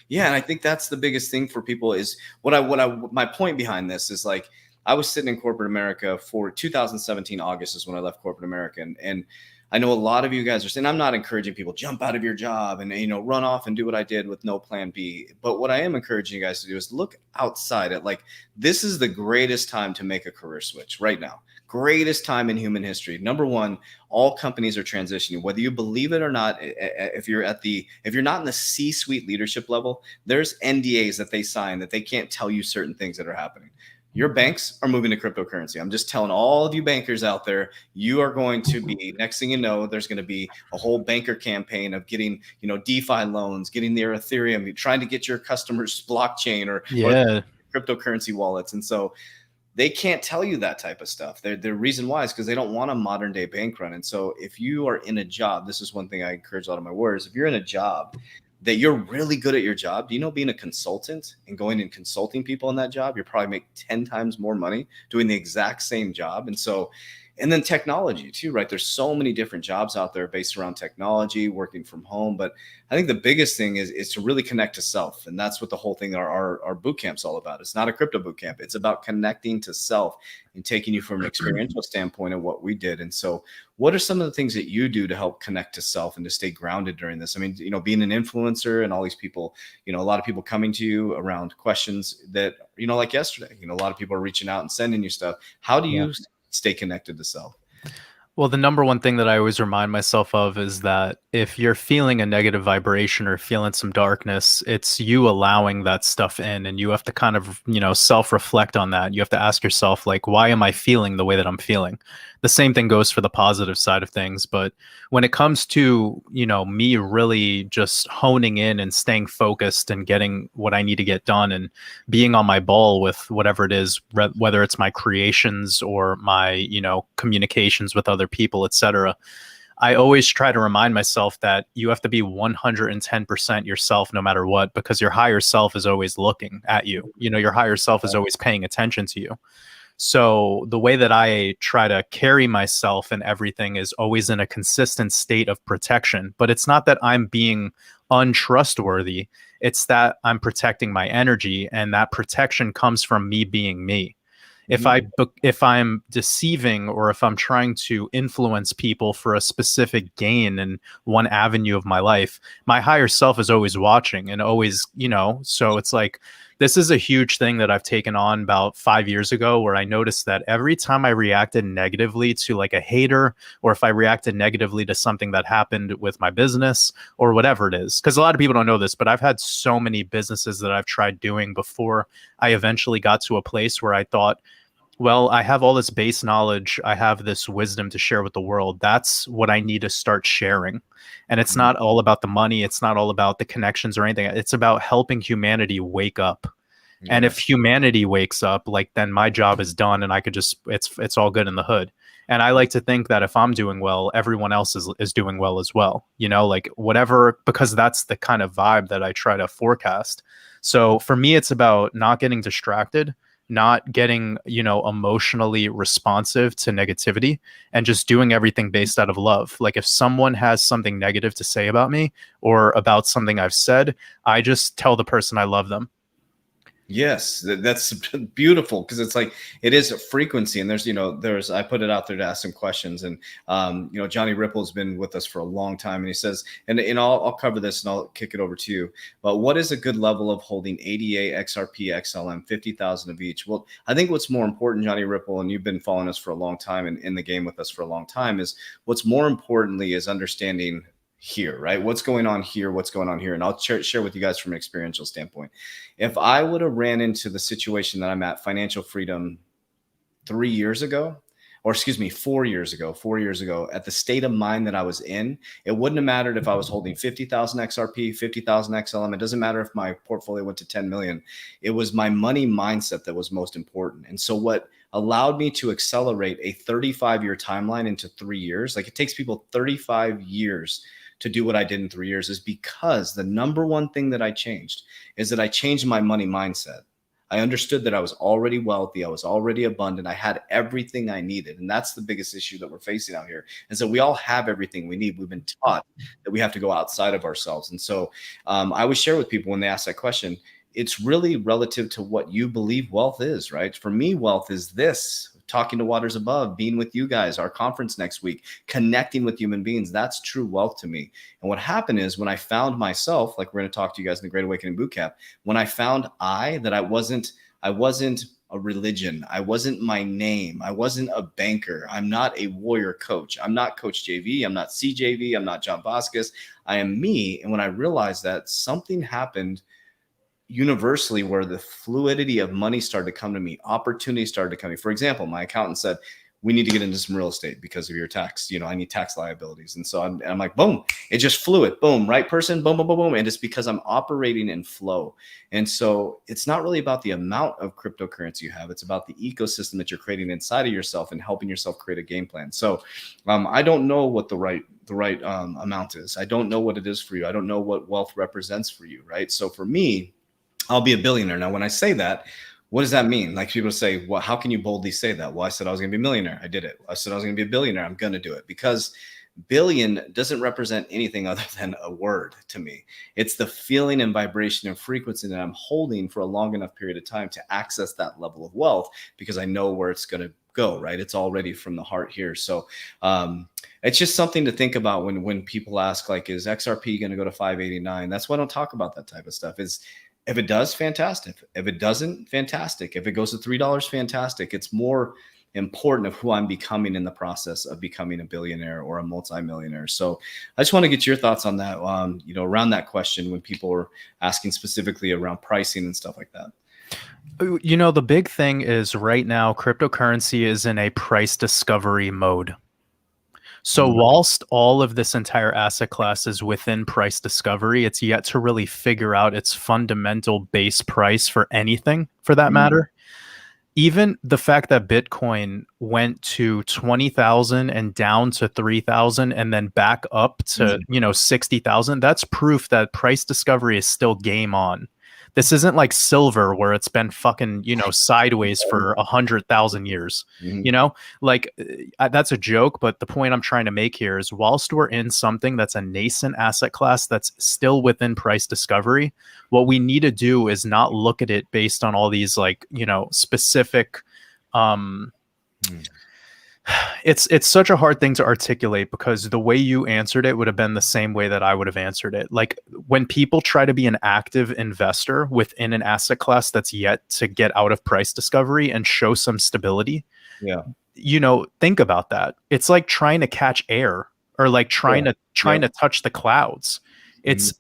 Yeah. And I think that's the biggest thing for people is my point behind this is like, I was sitting in corporate America for 2017, August is when I left corporate America. And I know a lot of you guys are saying, I'm not encouraging people jump out of your job and, run off and do what I did with no plan B. But what I am encouraging you guys to do is look outside at like, this is the greatest time to make a career switch right now. Greatest time in human history. Number one, all companies are transitioning, whether you believe it or not. If you're not in the C-suite leadership level, there's NDAs that they sign that they can't tell you certain things that are happening. Your banks are moving to cryptocurrency. I'm just telling all of you bankers out there, you are going to be, next thing you know, there's going to be a whole banker campaign of getting, DeFi loans, getting their Ethereum, trying to get your customers blockchain or cryptocurrency wallets. And so they can't tell you that type of stuff. The reason why is because they don't want a modern day bank run. And so if you are in a job, this is one thing I encourage a lot of my warriors. If you're in a job that you're really good at your job, being a consultant and going and consulting people in that job, you probably make 10 times more money doing the exact same job. And then technology too, right? There's so many different jobs out there based around technology, working from home. But I think the biggest thing is to really connect to self. And that's what the whole thing, our boot camp's all about. It's not a crypto boot camp. It's about connecting to self and taking you from an experiential standpoint of what we did. And so what are some of the things that you do to help connect to self and to stay grounded during this? I mean, being an influencer and all these people, a lot of people coming to you around questions that, like yesterday, a lot of people are reaching out and sending you stuff. How do you stay connected to self? Well, the number one thing that I always remind myself of is that if you're feeling a negative vibration or feeling some darkness, it's you allowing that stuff in, and you have to kind of, self-reflect on that. You have to ask yourself, like, why am I feeling the way that I'm feeling? The same thing goes for the positive side of things, but when it comes to, me really just honing in and staying focused and getting what I need to get done and being on my ball with whatever it is, whether it's my creations or my, communications with other people, etc. I always try to remind myself that you have to be 110% yourself no matter what, because your higher self is always looking at you. Your higher self is always paying attention to you. So the way that I try to carry myself and everything is always in a consistent state of protection. But it's not that I'm being untrustworthy. It's that I'm protecting my energy, and that protection comes from me being me. Mhm. If I'm deceiving, or if I'm trying to influence people for a specific gain in one avenue of my life, my higher self is always watching and always, so it's like, this is a huge thing that I've taken on about 5 years ago, where I noticed that every time I reacted negatively to like a hater, or if I reacted negatively to something that happened with my business or whatever it is, because a lot of people don't know this, but I've had so many businesses that I've tried doing before I eventually got to a place where I thought, well, I have all this base knowledge. I have this wisdom to share with the world. That's what I need to start sharing. And it's Mhm. not all about the money. It's not all about the connections or anything. It's about helping humanity wake up. And if Yes. humanity wakes up, like, then my job is done, and I could just, it's all good in the hood. And I like to think that if I'm doing well, everyone else is doing well as well. Like whatever, because that's the kind of vibe that I try to forecast. So for me, it's about not getting distracted, not getting, emotionally responsive to negativity, and just doing everything based out of love. Like if someone has something negative to say about me or about something I've said, I just tell the person I love them. Yes, that's beautiful, because it's like it is a frequency, and there's I put it out there to ask some questions, and Johnny Ripple's been with us for a long time, and he says, and I'll cover this and I'll kick it over to you. But what is a good level of holding ADA, XRP, XLM, 50,000 of each? Well, I think what's more important, Johnny Ripple, and you've been following us for a long time and in the game with us for a long time, is what's more importantly is understanding here, right? What's going on here? What's going on here? And I'll share with you guys from an experiential standpoint. If I would have ran into the situation that I'm at, financial freedom, 3 years ago, or excuse me, 4 years ago, 4 years ago, at the state of mind that I was in, it wouldn't have mattered if I was holding 50,000 XRP, 50,000 XLM. It doesn't matter if my portfolio went to 10 million. It was my money mindset that was most important. And so what allowed me to accelerate a 35-year timeline into 3 years, like it takes people 35 years to do what I did in 3 years, is because the number one thing that I changed is that I changed my money mindset. I understood that I was already wealthy. I was already abundant. I had everything I needed. And that's the biggest issue that we're facing out here, is that we all have everything we need. We've been taught that we have to go outside of ourselves. And so I always share with people when they ask that question, it's really relative to what you believe wealth is, right? For me, wealth is this: talking to waters above, being with you guys, our conference next week, connecting with human beings. That's true wealth to me. And what happened is, when I found myself, like we're going to talk to you guys in the Great Awakening Bootcamp, when I found that I wasn't a religion. I wasn't my name. I wasn't a banker. I'm not a warrior coach. I'm not Coach JV. I'm not CJV. I'm not John Boscus. I am me. And when I realized that, something happened universally where the fluidity of money started to come to me, opportunities started to come to me. For example, my accountant said, we need to get into some real estate because of your tax. I need tax liabilities. And so I'm like, boom, it just fluid, boom, right person, boom, boom, boom, boom. And it's because I'm operating in flow. And so it's not really about the amount of cryptocurrency you have. It's about the ecosystem that you're creating inside of yourself and helping yourself create a game plan. So I don't know what the right amount is. I don't know what it is for you. I don't know what wealth represents for you, right? So for me, I'll be a billionaire. Now, when I say that, what does that mean? Like, people say, well, how can you boldly say that? Well, I said I was going to be a millionaire. I did it. I said I was going to be a billionaire. I'm going to do it, because billion doesn't represent anything other than a word to me. It's the feeling and vibration and frequency that I'm holding for a long enough period of time to access that level of wealth, because I know where it's going to go, right? It's already from the heart here. So it's just something to think about when people ask, like, is XRP going to go to 589? That's why I don't talk about that type of stuff. If it does, fantastic. If it doesn't, fantastic. If it goes to $3, fantastic. It's more important of who I'm becoming in the process of becoming a billionaire or a multimillionaire. So I just want to get your thoughts on that, around that question when people are asking specifically around pricing and stuff like that. The big thing is right now, cryptocurrency is in a price discovery mode. So whilst all of this entire asset class is within price discovery, it's yet to really figure out its fundamental base price for anything for that matter. Even the fact that Bitcoin went to 20,000 and down to 3,000 and then back up to, 60,000, that's proof that price discovery is still game on. This isn't like silver where it's been fucking, sideways for 100,000 years. That's a joke. But the point I'm trying to make here is whilst we're in something that's a nascent asset class that's still within price discovery, what we need to do is not look at it based on all these specific it's such a hard thing to articulate because the way you answered it would have been the same way that I would have answered it. Like when people try to be an active investor within an asset class that's yet to get out of price discovery and show some stability, think about that. It's like trying to catch air or like trying to touch the clouds. It's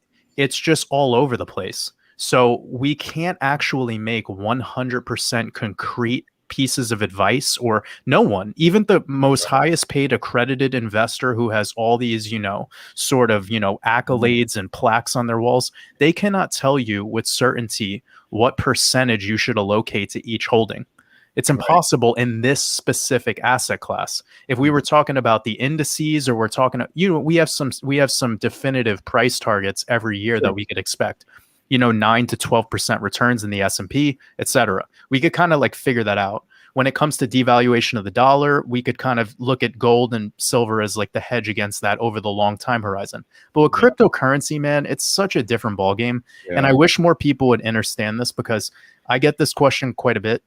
just all over the place. So we can't actually make 100% concrete pieces of advice, or no one, even the most highest paid accredited investor who has all these, accolades and plaques on their walls, they cannot tell you with certainty what percentage you should allocate to each holding. It's impossible in this specific asset class. If we were talking about the indices, or we're talking, we have some definitive price targets every year that we could expect. 9 to 12% returns in the S&P, et cetera. We could kind of like figure that out. When it comes to devaluation of the dollar, we could kind of look at gold and silver as like the hedge against that over the long time horizon. But with cryptocurrency, man, it's such a different ballgame. And I wish more people would understand this because I get this question quite a bit.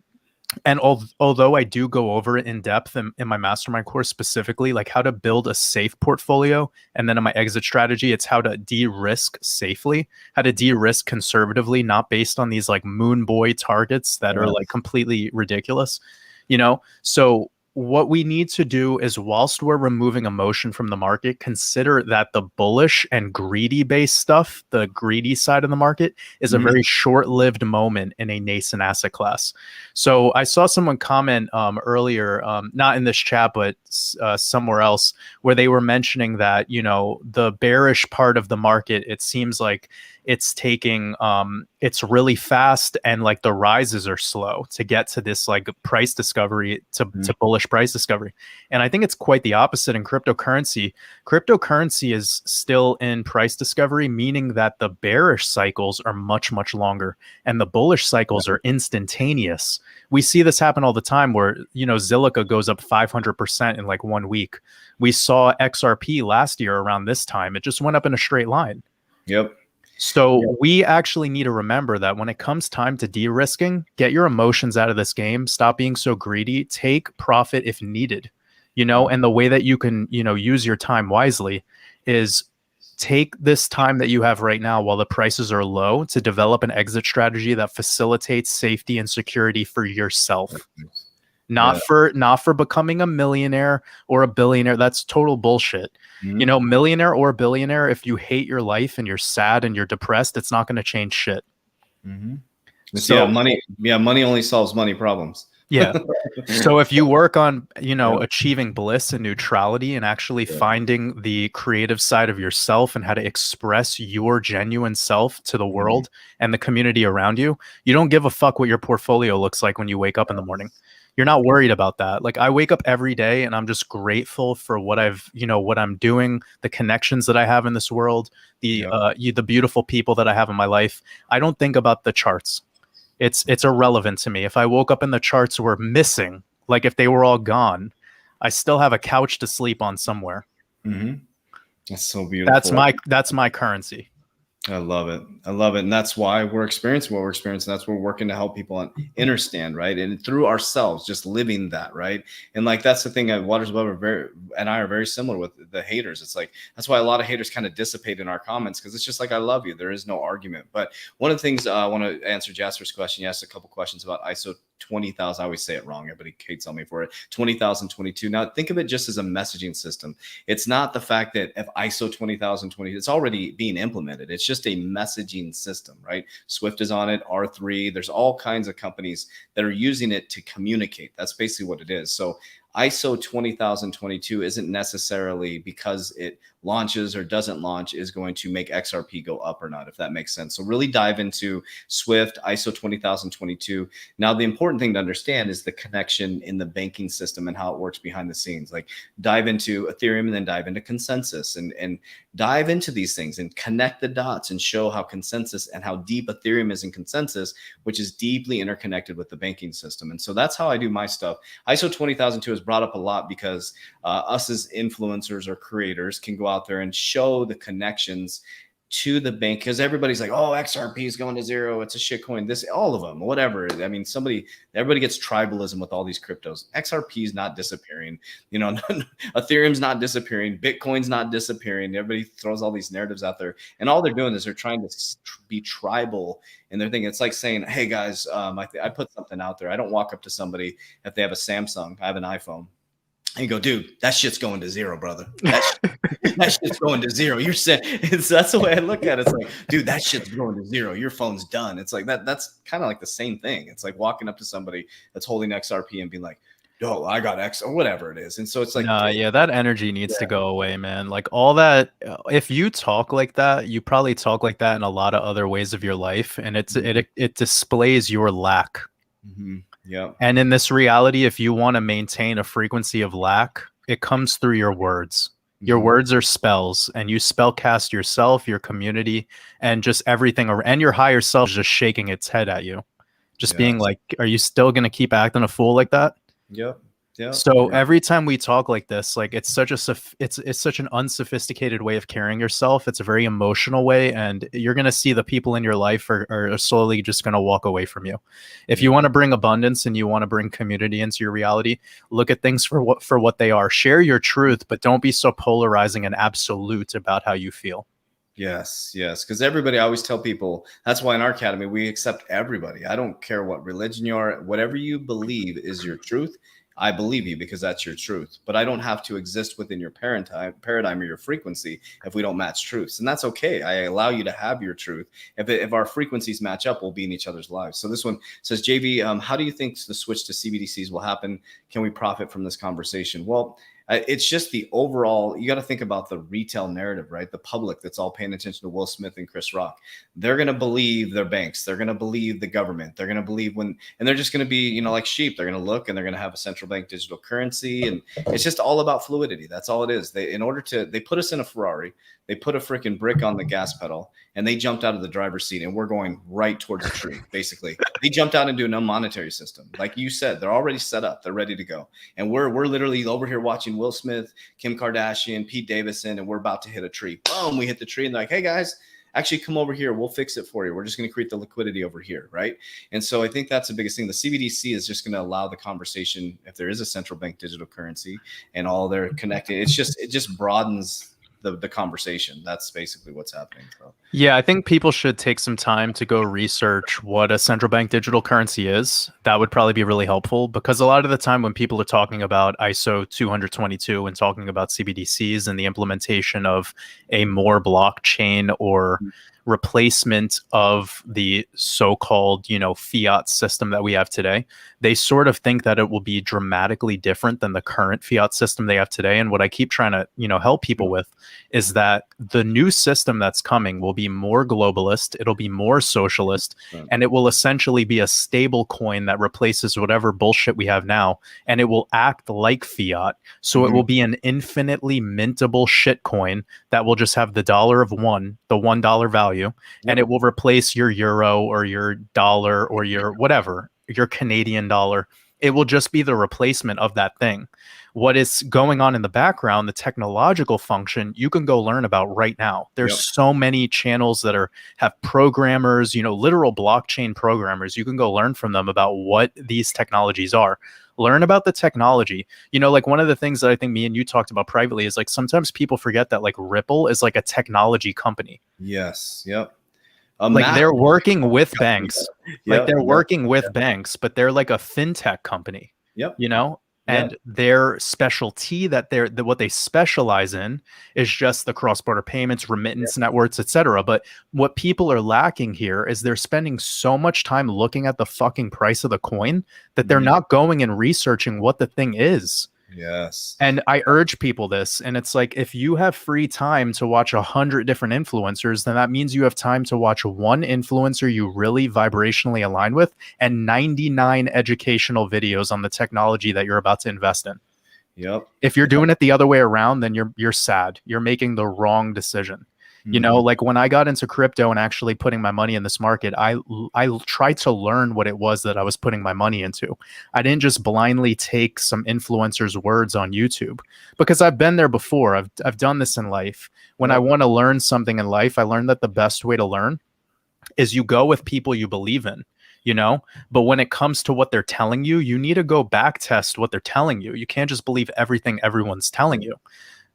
And although I do go over it in depth in my mastermind course, specifically like how to build a safe portfolio, and then in my exit strategy, it's how to de-risk safely, how to de-risk conservatively, not based on these like moon boy targets that are like completely ridiculous, So what we need to do is, whilst we're removing emotion from the market, consider that the bullish and greedy based stuff, the greedy side of the market, is a very short-lived moment in a nascent asset class. So I saw someone comment earlier, not in this chat, but somewhere else, where they were mentioning that, the bearish part of the market, it seems like it's taking it's really fast, and like the rises are slow to get to this like price discovery to bullish price discovery. And I think it's quite the opposite in cryptocurrency. Cryptocurrency is still in price discovery, meaning that the bearish cycles are much, much longer and the bullish cycles are instantaneous. We see this happen all the time where, Zilliqa goes up 500% in like 1 week. We saw XRP last year around this time. It just went up in a straight line. So we actually need to remember that when it comes time to de-risking, get your emotions out of this game. Stop being so greedy. Take profit if needed, and the way that you can, use your time wisely is take this time that you have right now while the prices are low to develop an exit strategy that facilitates safety and security for yourself. Not for becoming a millionaire or a billionaire. That's total bullshit. Millionaire or billionaire, if you hate your life and you're sad and you're depressed, it's not going to change shit. So money only solves money problems. So if you work on, achieving bliss and neutrality and actually finding the creative side of yourself and how to express your genuine self to the world and the community around you, you don't give a fuck what your portfolio looks like when you wake up in the morning. You're not worried about that. Like I wake up every day and I'm just grateful for what what I'm doing, the connections that I have in this world, the beautiful people that I have in my life. I don't think about the charts. It's irrelevant to me. If I woke up and the charts were missing, like if they were all gone, I still have a couch to sleep on somewhere. That's so beautiful. That's my currency. I love it. I love it. And that's why we're experiencing what we're experiencing. That's what we're working to help people understand, right? And through ourselves, just living that, right? And like that's the thing that Waters Above are very and I are very similar with the haters. It's like that's why a lot of haters kind of dissipate in our comments because it's just like I love you. There is no argument. But one of the things I want to answer Jasper's question. You asked a couple questions about ISO 20,000. I always say it wrong. Everybody hates on me for it. 20,022. Now think of it just as a messaging system. It's not the fact that if ISO 20,020, it's already being implemented. It's just a messaging system, right? Swift is on it, R3. There's all kinds of companies that are using it to communicate. That's basically what it is. So ISO 20,022 isn't necessarily because it launches or doesn't launch is going to make XRP go up or not, if that makes sense. So really dive into Swift, ISO 20,022. Now, the important thing to understand is the connection in the banking system and how it works behind the scenes. Like dive into Ethereum and then dive into consensus and dive into these things and connect the dots and show how consensus and how deep Ethereum is in consensus, which is deeply interconnected with the banking system. And so that's how I do my stuff. ISO 20,002 is brought up a lot because us as influencers or creators can go out there and show the connections to the bank because everybody's like, oh, XRP is going to zero. It's a shit coin. This, all of them, whatever. I mean, everybody gets tribalism with all these cryptos. XRP is not disappearing. You know, Ethereum's not disappearing. Bitcoin's not disappearing. Everybody throws all these narratives out there, and all they're doing is they're trying to be tribal in their thing. It's like saying, hey guys, I put something out there. I don't walk up to somebody if they have a Samsung. I have an iPhone. And you go, dude, that shit's going to zero, brother. That shit's going to zero. You're saying that's the way I look at it. It's like, dude, that shit's going to zero. Your phone's done. It's like that's kind of like the same thing. It's like walking up to somebody that's holding XRP and being like, yo, I got X or whatever it is. And so it's like, yeah, that energy needs to go away, man. Like all that, if you talk like that, you probably talk like that in a lot of other ways of your life, and it displays your lack. Mm-hmm. Yeah. And in this reality, if you want to maintain a frequency of lack, it comes through your words. Your words are spells, and you spell cast yourself, your community, and just everything. And your higher self is just shaking its head at you, just being like, "Are you still gonna keep acting a fool like that?" Yep. Yeah. So every time we talk like this, like it's such an unsophisticated way of carrying yourself. It's a very emotional way, and you're gonna see the people in your life are slowly just gonna walk away from you. If you want to bring abundance and you want to bring community into your reality, look at things for what they are. Share your truth, but don't be so polarizing and absolute about how you feel. Yes. Because everybody, I always tell people, that's why in our academy, we accept everybody. I don't care what religion you are, whatever you believe is your truth. I believe you because that's your truth, but I don't have to exist within your paradigm or your frequency if we don't match truths. And that's okay. I allow you to have your truth. If our frequencies match up, we'll be in each other's lives. So this one says, JV, how do you think the switch to CBDCs will happen? Can we profit from this conversation? Well, it's just the overall, you got to think about the retail narrative, right? The public that's all paying attention to Will Smith and Chris Rock. They're going to believe their banks. They're going to believe the government. They're going to believe and they're just going to be, like sheep. They're going to look and they're going to have a central bank digital currency. And it's just all about fluidity. That's all it is. They put us in a Ferrari. They put a freaking brick on the gas pedal and they jumped out of the driver's seat and we're going right towards a tree. Basically, they jumped out into a non-monetary system. Like you said, they're already set up. They're ready to go. And we're literally over here watching Will Smith, Kim Kardashian, Pete Davidson, and we're about to hit a tree. Boom, we hit the tree and they're like, hey guys, actually come over here. We'll fix it for you. We're just going to create the liquidity over here, right? And so I think that's the biggest thing. The CBDC is just going to allow the conversation, if there is a central bank digital currency and all they're connected, it just broadens the conversation. That's basically what's happening. So. Yeah, I think people should take some time to go research what a central bank digital currency is. That would probably be really helpful because a lot of the time when people are talking about ISO 222 and talking about CBDCs and the implementation of a more blockchain or replacement of the so-called, fiat system that we have today, they sort of think that it will be dramatically different than the current fiat system they have today. And what I keep trying to, help people with is that the new system that's coming will be more globalist, it'll be more socialist, and it will essentially be a stable coin that replaces whatever bullshit we have now, and it will act like fiat. So it will be an infinitely mintable shit coin that will just have the dollar of one, the $1 value, and it will replace your euro or your dollar or your whatever, your Canadian dollar. It will just be the replacement of that thing. What is going on in the background, the technological function, you can go learn about right now. There's Yep. so many channels that have programmers, literal blockchain programmers. You can go learn from them about what these technologies are. Learn about the technology. Like one of the things that I think me and you talked about privately is like sometimes people forget that like Ripple is like a technology company. Yes. Yep. Like they're working with company. banks. Like Yep. they're Yep. working with banks, but they're like a fintech company, Yep. you know? Yep. And their specialty what they specialize in is just the cross-border payments, remittance networks, etc. But what people are lacking here is they're spending so much time looking at the fucking price of the coin that they're not going and researching what the thing is. Yes. And I urge people this, and it's like, if you have free time to watch 100 different influencers, then that means you have time to watch one influencer you really vibrationally align with and 99 educational videos on the technology that you're about to invest in. Yep. If you're doing it the other way around, then you're sad. You're making the wrong decision. Like when I got into crypto and actually putting my money in this market, I tried to learn what it was that I was putting my money into. I didn't just blindly take some influencers' words on YouTube, because I've been there before. I've done this in life. When I want to learn something in life, I learned that the best way to learn is you go with people you believe in. But when it comes to what they're telling you, you need to go back test what they're telling you. You can't just believe everything everyone's telling you.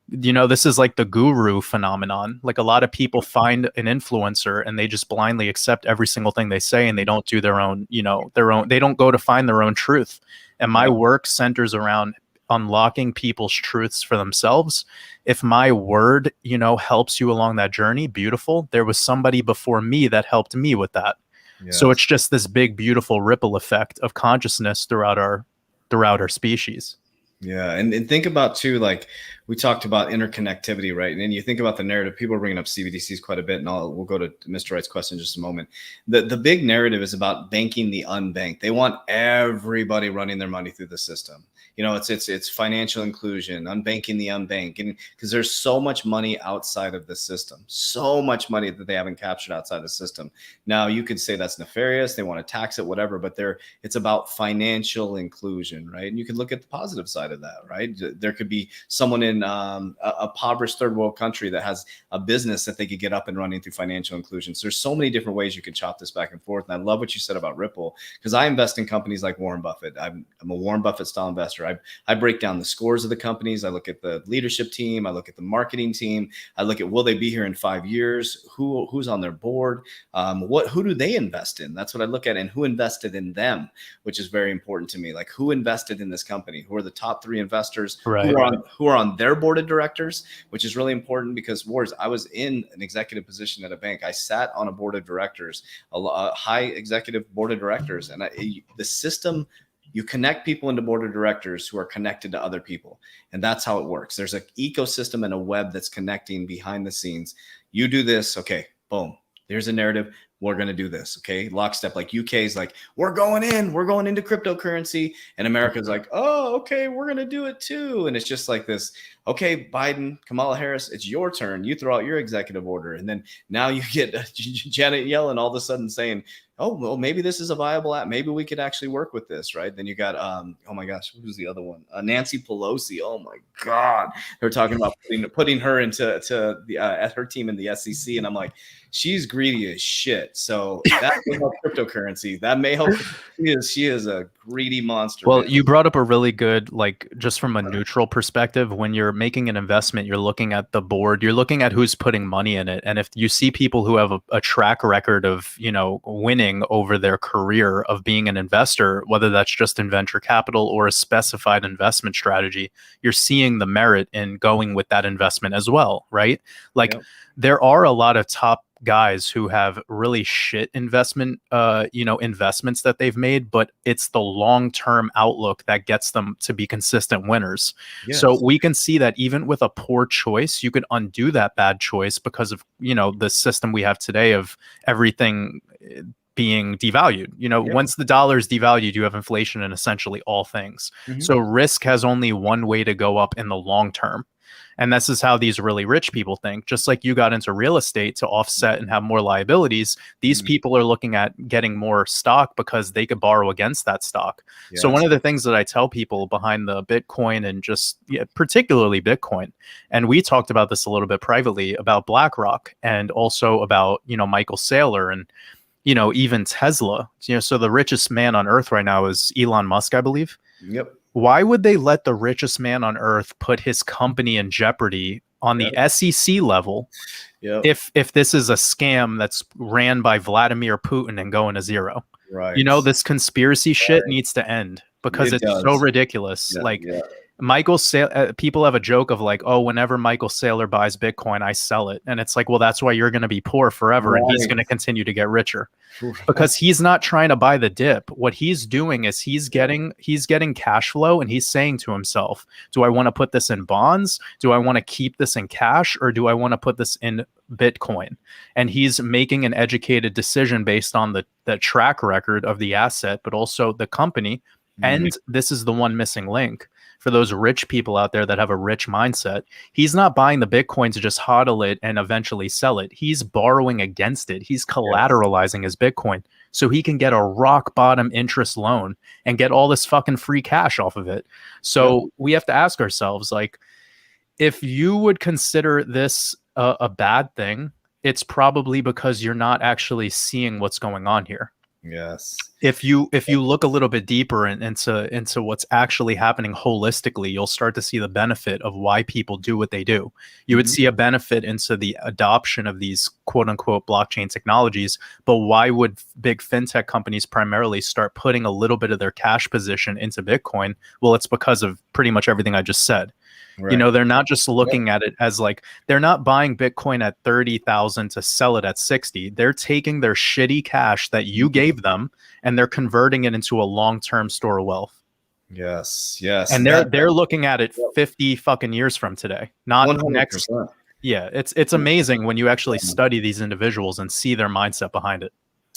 This is like the guru phenomenon. Like a lot of people find an influencer and they just blindly accept every single thing they say, and they don't do their own, they don't go to find their own truth. And my work centers around unlocking people's truths for themselves. If my word, helps you along that journey, beautiful. There was somebody before me that helped me with that. Yes. So it's just this big, beautiful ripple effect of consciousness throughout our species. Yeah. And think about too, like we talked about interconnectivity, right? And you think about the narrative, people are bringing up CBDCs quite a bit, and we'll go to Mr. Wright's question in just a moment. The big narrative is about banking the unbanked. They want everybody running their money through the system. It's financial inclusion, unbanking the unbanked, and because there's so much money outside of the system, so much money that they haven't captured outside the system. Now you could say that's nefarious. They want to tax it, whatever, but it's about financial inclusion, right? And you can look at the positive side of that, right? There could be someone in a impoverished third world country that has a business that they could get up and running through financial inclusion. So there's so many different ways you can chop this back and forth. And I love what you said about Ripple, because I invest in companies like Warren Buffett. I'm a Warren Buffett style investor. I break down the scores of the companies. I look at the leadership team. I look at the marketing team. I look at, will they be here in 5 years? Who's on their board? Who do they invest in? That's what I look at, and who invested in them, which is very important to me. Like, who invested in this company? Who are the top 3 investors? Right. Who are on their board of directors, which is really important, because I was in an executive position at a bank. I sat on a board of directors, a high executive board of directors, and the system. You connect people into board of directors who are connected to other people. And that's how it works. There's an ecosystem and a web that's connecting behind the scenes. You do this. Okay, boom. There's a narrative. We're going to do this. Okay. Lockstep. Like UK is like, we're going into cryptocurrency. And America's like, oh, okay, we're going to do it too. And it's just like this. Okay, Biden, Kamala Harris, it's your turn. You throw out your executive order. And then now you get Janet Yellen all of a sudden saying, oh, well, maybe this is a viable app. Maybe we could actually work with this, right? Then you got, oh my gosh, who's the other one? Nancy Pelosi. Oh my God. They're talking about putting her into her team in the SEC. And I'm like, she's greedy as shit. So that may help cryptocurrency. That may help. She is a greedy monster. Well, man. you brought up a really good, like, just from a neutral perspective, when you're making an investment, you're looking at the board, you're looking at who's putting money in it. And if you see people who have a track record of, winning over their career of being an investor, whether that's just in venture capital or a specified investment strategy, you're seeing the merit in going with that investment as well, right? Like, there are a lot of top guys who have really shit investments that they've made, but it's the long-term outlook that gets them to be consistent winners. Yes. So we can see that even with a poor choice, you can undo that bad choice because of, the system we have today of everything being devalued. Once the dollar is devalued, you have inflation in essentially all things. Mm-hmm. So risk has only one way to go up in the long term. And this is how these really rich people think. Just like you got into real estate to offset and have more liabilities, these people are looking at getting more stock because they could borrow against that stock. So one of the things that I tell people behind the Bitcoin and just particularly Bitcoin, and we talked about this a little bit privately about BlackRock and also about, Michael Saylor and, even Tesla, so the richest man on earth right now is Elon Musk, I believe. Yep. Why would they let the richest man on earth put his company in jeopardy on the SEC level if this is a scam that's ran by Vladimir Putin and going to zero? Right. This conspiracy shit needs to end because it's so ridiculous. Michael Saylor, people have a joke of like, oh, whenever Michael Saylor buys Bitcoin, I sell it. And it's like, well, that's why you're going to be poor forever. And he's going to continue to get richer because he's not trying to buy the dip. What he's doing is he's getting cash flow, and he's saying to himself, do I want to put this in bonds? Do I want to keep this in cash, or do I want to put this in Bitcoin? And he's making an educated decision based on the track record of the asset, but also the company. And this is the one missing link for those rich people out there that have a rich mindset. He's not buying the Bitcoin to just hodl it and eventually sell it. He's borrowing against it. He's collateralizing his Bitcoin so he can get a rock bottom interest loan and get all this fucking free cash off of it. So we have to ask ourselves, like, if you would consider this a bad thing, it's probably because you're not actually seeing what's going on here. Yes. If you look a little bit deeper into what's actually happening holistically, you'll start to see the benefit of why people do what they do. You would see a benefit into the adoption of these quote unquote blockchain technologies. But why would big fintech companies primarily start putting a little bit of their cash position into Bitcoin? Well, it's because of pretty much everything I just said. Right. They're not just looking at it as like, they're not buying Bitcoin at 30,000 to sell it at 60. They're taking their shitty cash that you gave them and they're converting it into a long-term store of wealth. Yes. Yes. And they're looking at it 50 fucking years from today, not 100%. Next. Yeah. It's amazing when you actually study these individuals and see their mindset behind it.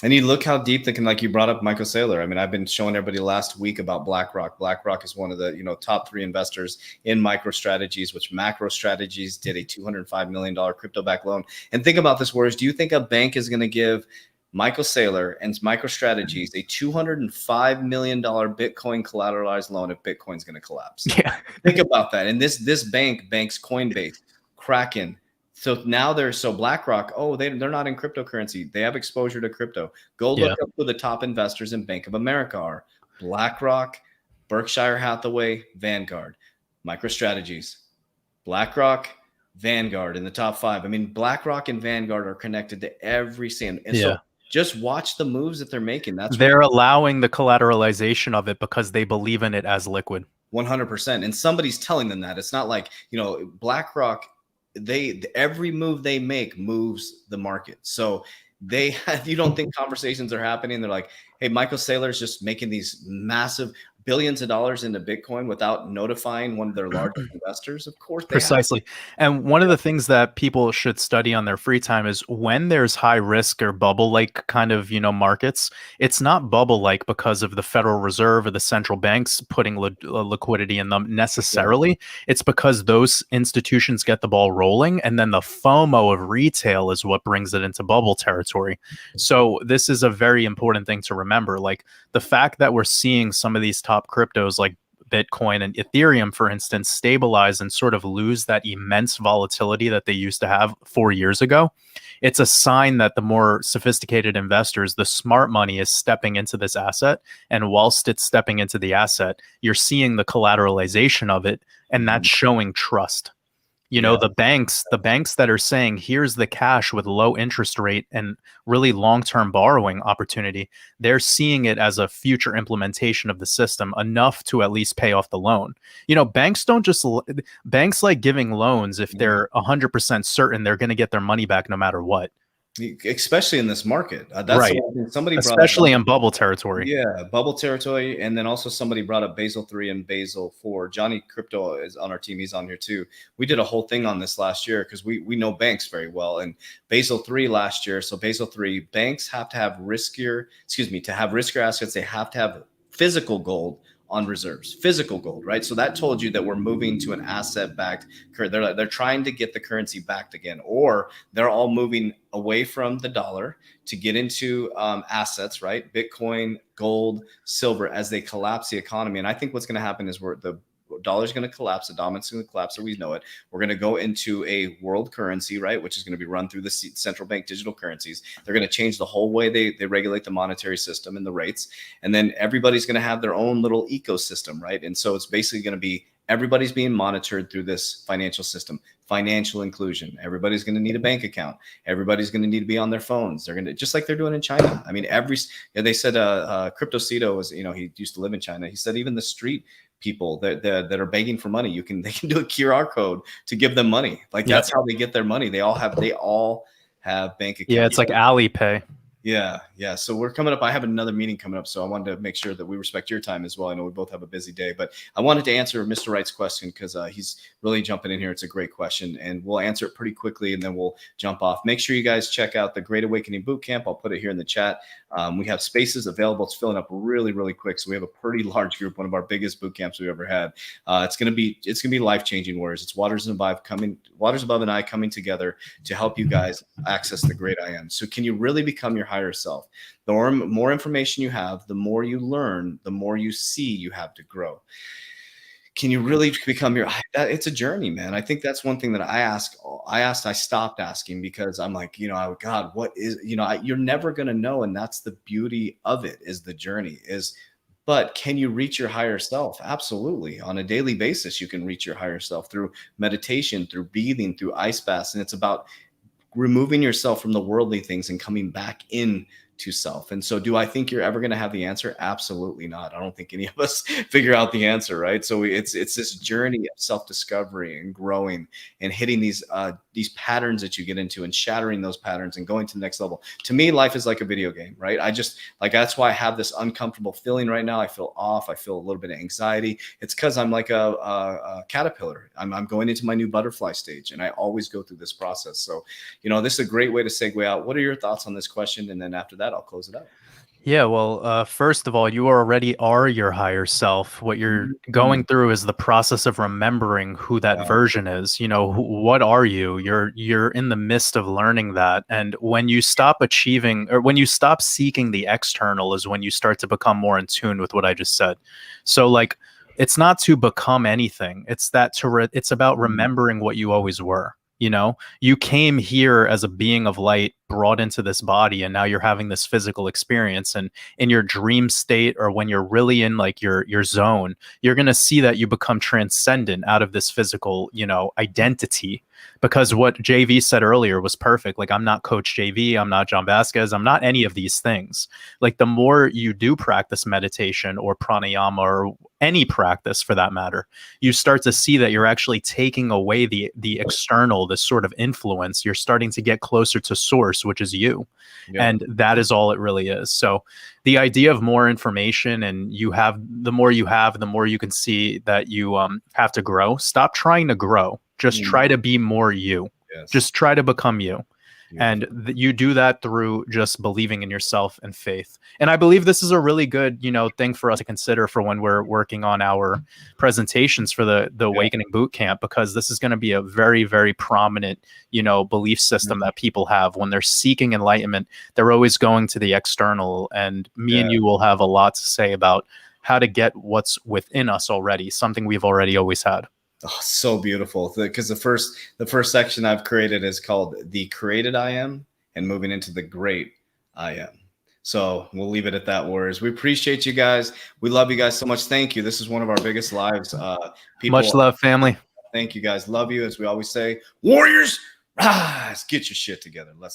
And you look how deep they can, like you brought up Michael Saylor. I mean, I've been showing everybody last week about BlackRock. BlackRock is one of the, top 3 investors in MicroStrategies, which MacroStrategies did a $205 million crypto-backed loan. And think about this, Warriors. Do you think a bank is going to give Michael Saylor and MicroStrategies a $205 million Bitcoin collateralized loan if Bitcoin's going to collapse? Yeah. Think about that. And this bank banks Coinbase, Kraken. So now BlackRock, they're not in cryptocurrency. They have exposure to crypto. Go look up who the top investors in Bank of America are. BlackRock, Berkshire Hathaway, Vanguard, MicroStrategies, BlackRock, Vanguard in the top 5. I mean, BlackRock and Vanguard are connected to every single. And so just watch the moves that they're making. They're allowing the collateralization of it because they believe in it as liquid. 100%. And somebody's telling them that. It's not like, BlackRock, every move they make moves the market. So you don't think conversations are happening. They're like, hey, Michael Saylor's just making these massive billions of dollars into Bitcoin without notifying one of their largest investors. Of course, precisely. And one of the things that people should study on their free time is when there's high risk or bubble like kind of, markets, it's not bubble like because of the Federal Reserve or the central banks putting liquidity in them necessarily. It's because those institutions get the ball rolling, and then the FOMO of retail is what brings it into bubble territory. So this is a very important thing to remember. Like the fact that we're seeing some of these top cryptos like Bitcoin and Ethereum, for instance, stabilize and sort of lose that immense volatility that they used to have 4 years ago. It's a sign that the more sophisticated investors, the smart money, is stepping into this asset. And whilst it's stepping into the asset, you're seeing the collateralization of it, and that's showing trust. The banks that are saying, here's the cash with low interest rate and really long-term borrowing opportunity, they're seeing it as a future implementation of the system enough to at least pay off the loan. Banks like giving loans if they're 100% certain they're going to get their money back no matter what. Especially in this market. That's right. Somebody especially in bubble territory. Yeah, bubble territory. And then also somebody brought up Basel 3 and Basel 4. Johnny Crypto is on our team. He's on here too. We did a whole thing on this last year because we know banks very well. And Basel 3 last year. So Basel 3, banks have to have riskier assets. They have to have physical gold on reserves, physical gold, right? So that told you that we're moving to an asset-backed. They're trying to get the currency backed again, or they're all moving away from the dollar to get into assets, right? Bitcoin, gold, silver, as they collapse the economy. And I think what's going to happen is the dollar's going to collapse, the dominance is going to collapse, so we know it. We're going to go into a world currency, right, which is going to be run through the central bank digital currencies. They're going to change the whole way they regulate the monetary system and the rates, and then everybody's going to have their own little ecosystem, right? And so it's basically going to be everybody's being monitored through this financial system. Financial inclusion. Everybody's going to need a bank account. Everybody's going to need to be on their phones. They're going to, just like they're doing in China. I mean, they said CryptoCito was, he used to live in China. He said even the street people that are begging for money, they can do a QR code to give them money. Like that's how they get their money. They all have bank accounts. Yeah, it's like Alipay. Yeah. So we're coming up. I have another meeting coming up, so I wanted to make sure that we respect your time as well. I know we both have a busy day, but I wanted to answer Mr. Wright's question because he's really jumping in here. It's a great question, and we'll answer it pretty quickly, and then we'll jump off. Make sure you guys check out the Great Awakening Bootcamp. I'll put it here in the chat. We have spaces available. It's filling up really, really quick. So we have a pretty large group, one of our biggest boot camps we've ever had. It's gonna be life-changing warriors. It's Waters Above and I coming together to help you guys access the great I am. So can you really become your higher self? The more information you have, the more you learn, the more you see you have to grow. Can you really become it's a journey, man. I think that's one thing that I stopped asking because I'm like, God, what is, you're never going to know. And that's the beauty of it, is the journey but can you reach your higher self? Absolutely. On a daily basis, you can reach your higher self through meditation, through breathing, through ice baths. And it's about removing yourself from the worldly things and coming back in to self. And so do I think you're ever going to have the answer? Absolutely not. I don't think any of us figure out the answer, right? So it's this journey of self-discovery and growing and hitting these patterns that you get into and shattering those patterns and going to the next level. To me, life is like a video game, right? That's why I have this uncomfortable feeling right now. I feel off. I feel a little bit of anxiety. It's because I'm like a caterpillar. I'm going into my new butterfly stage, and I always go through this process. So, this is a great way to segue out. What are your thoughts on this question? And then after that, I'll close it out. Yeah, well, first of all, you already are your higher self. What you're going through is the process of remembering who that version is. What are you? You're in the midst of learning that. And when you stop achieving, or when you stop seeking the external, is when you start to become more in tune with what I just said. So like, it's not to become anything. It's it's about remembering what you always were. You came here as a being of light, brought into this body, and now you're having this physical experience. And in your dream state, or when you're really in like your zone, you're going to see that you become transcendent out of this physical, identity. Because what JV said earlier was perfect. Like, I'm not Coach JV, I'm not John Vasquez, I'm not any of these things. Like, the more you do practice meditation or pranayama or any practice for that matter, you start to see that you're actually taking away the external, this sort of influence. You're starting to get closer to source, which is you. Yeah. And that is all it really is. So the idea of more information, and the more you have, the more you can see that you have to grow. Stop trying to grow. Just try to be more you. Yes. Just try to become you. Yeah. And you do that through just believing in yourself and faith. And I believe this is a really good, thing for us to consider for when we're working on our presentations for the Awakening Bootcamp, because this is going to be a very, very prominent, belief system that people have when they're seeking enlightenment. They're always going to the external, and me and you will have a lot to say about how to get what's within us already, something we've already always had. Oh, so beautiful. Because the first section I've created is called The Created I Am, and moving into the Great I Am. So we'll leave it at that, warriors. We appreciate you guys. We love you guys so much. Thank you. This is one of our biggest lives. Much love, family. Thank you guys. Love you. As we always say, warriors, rise, get your shit together. Let's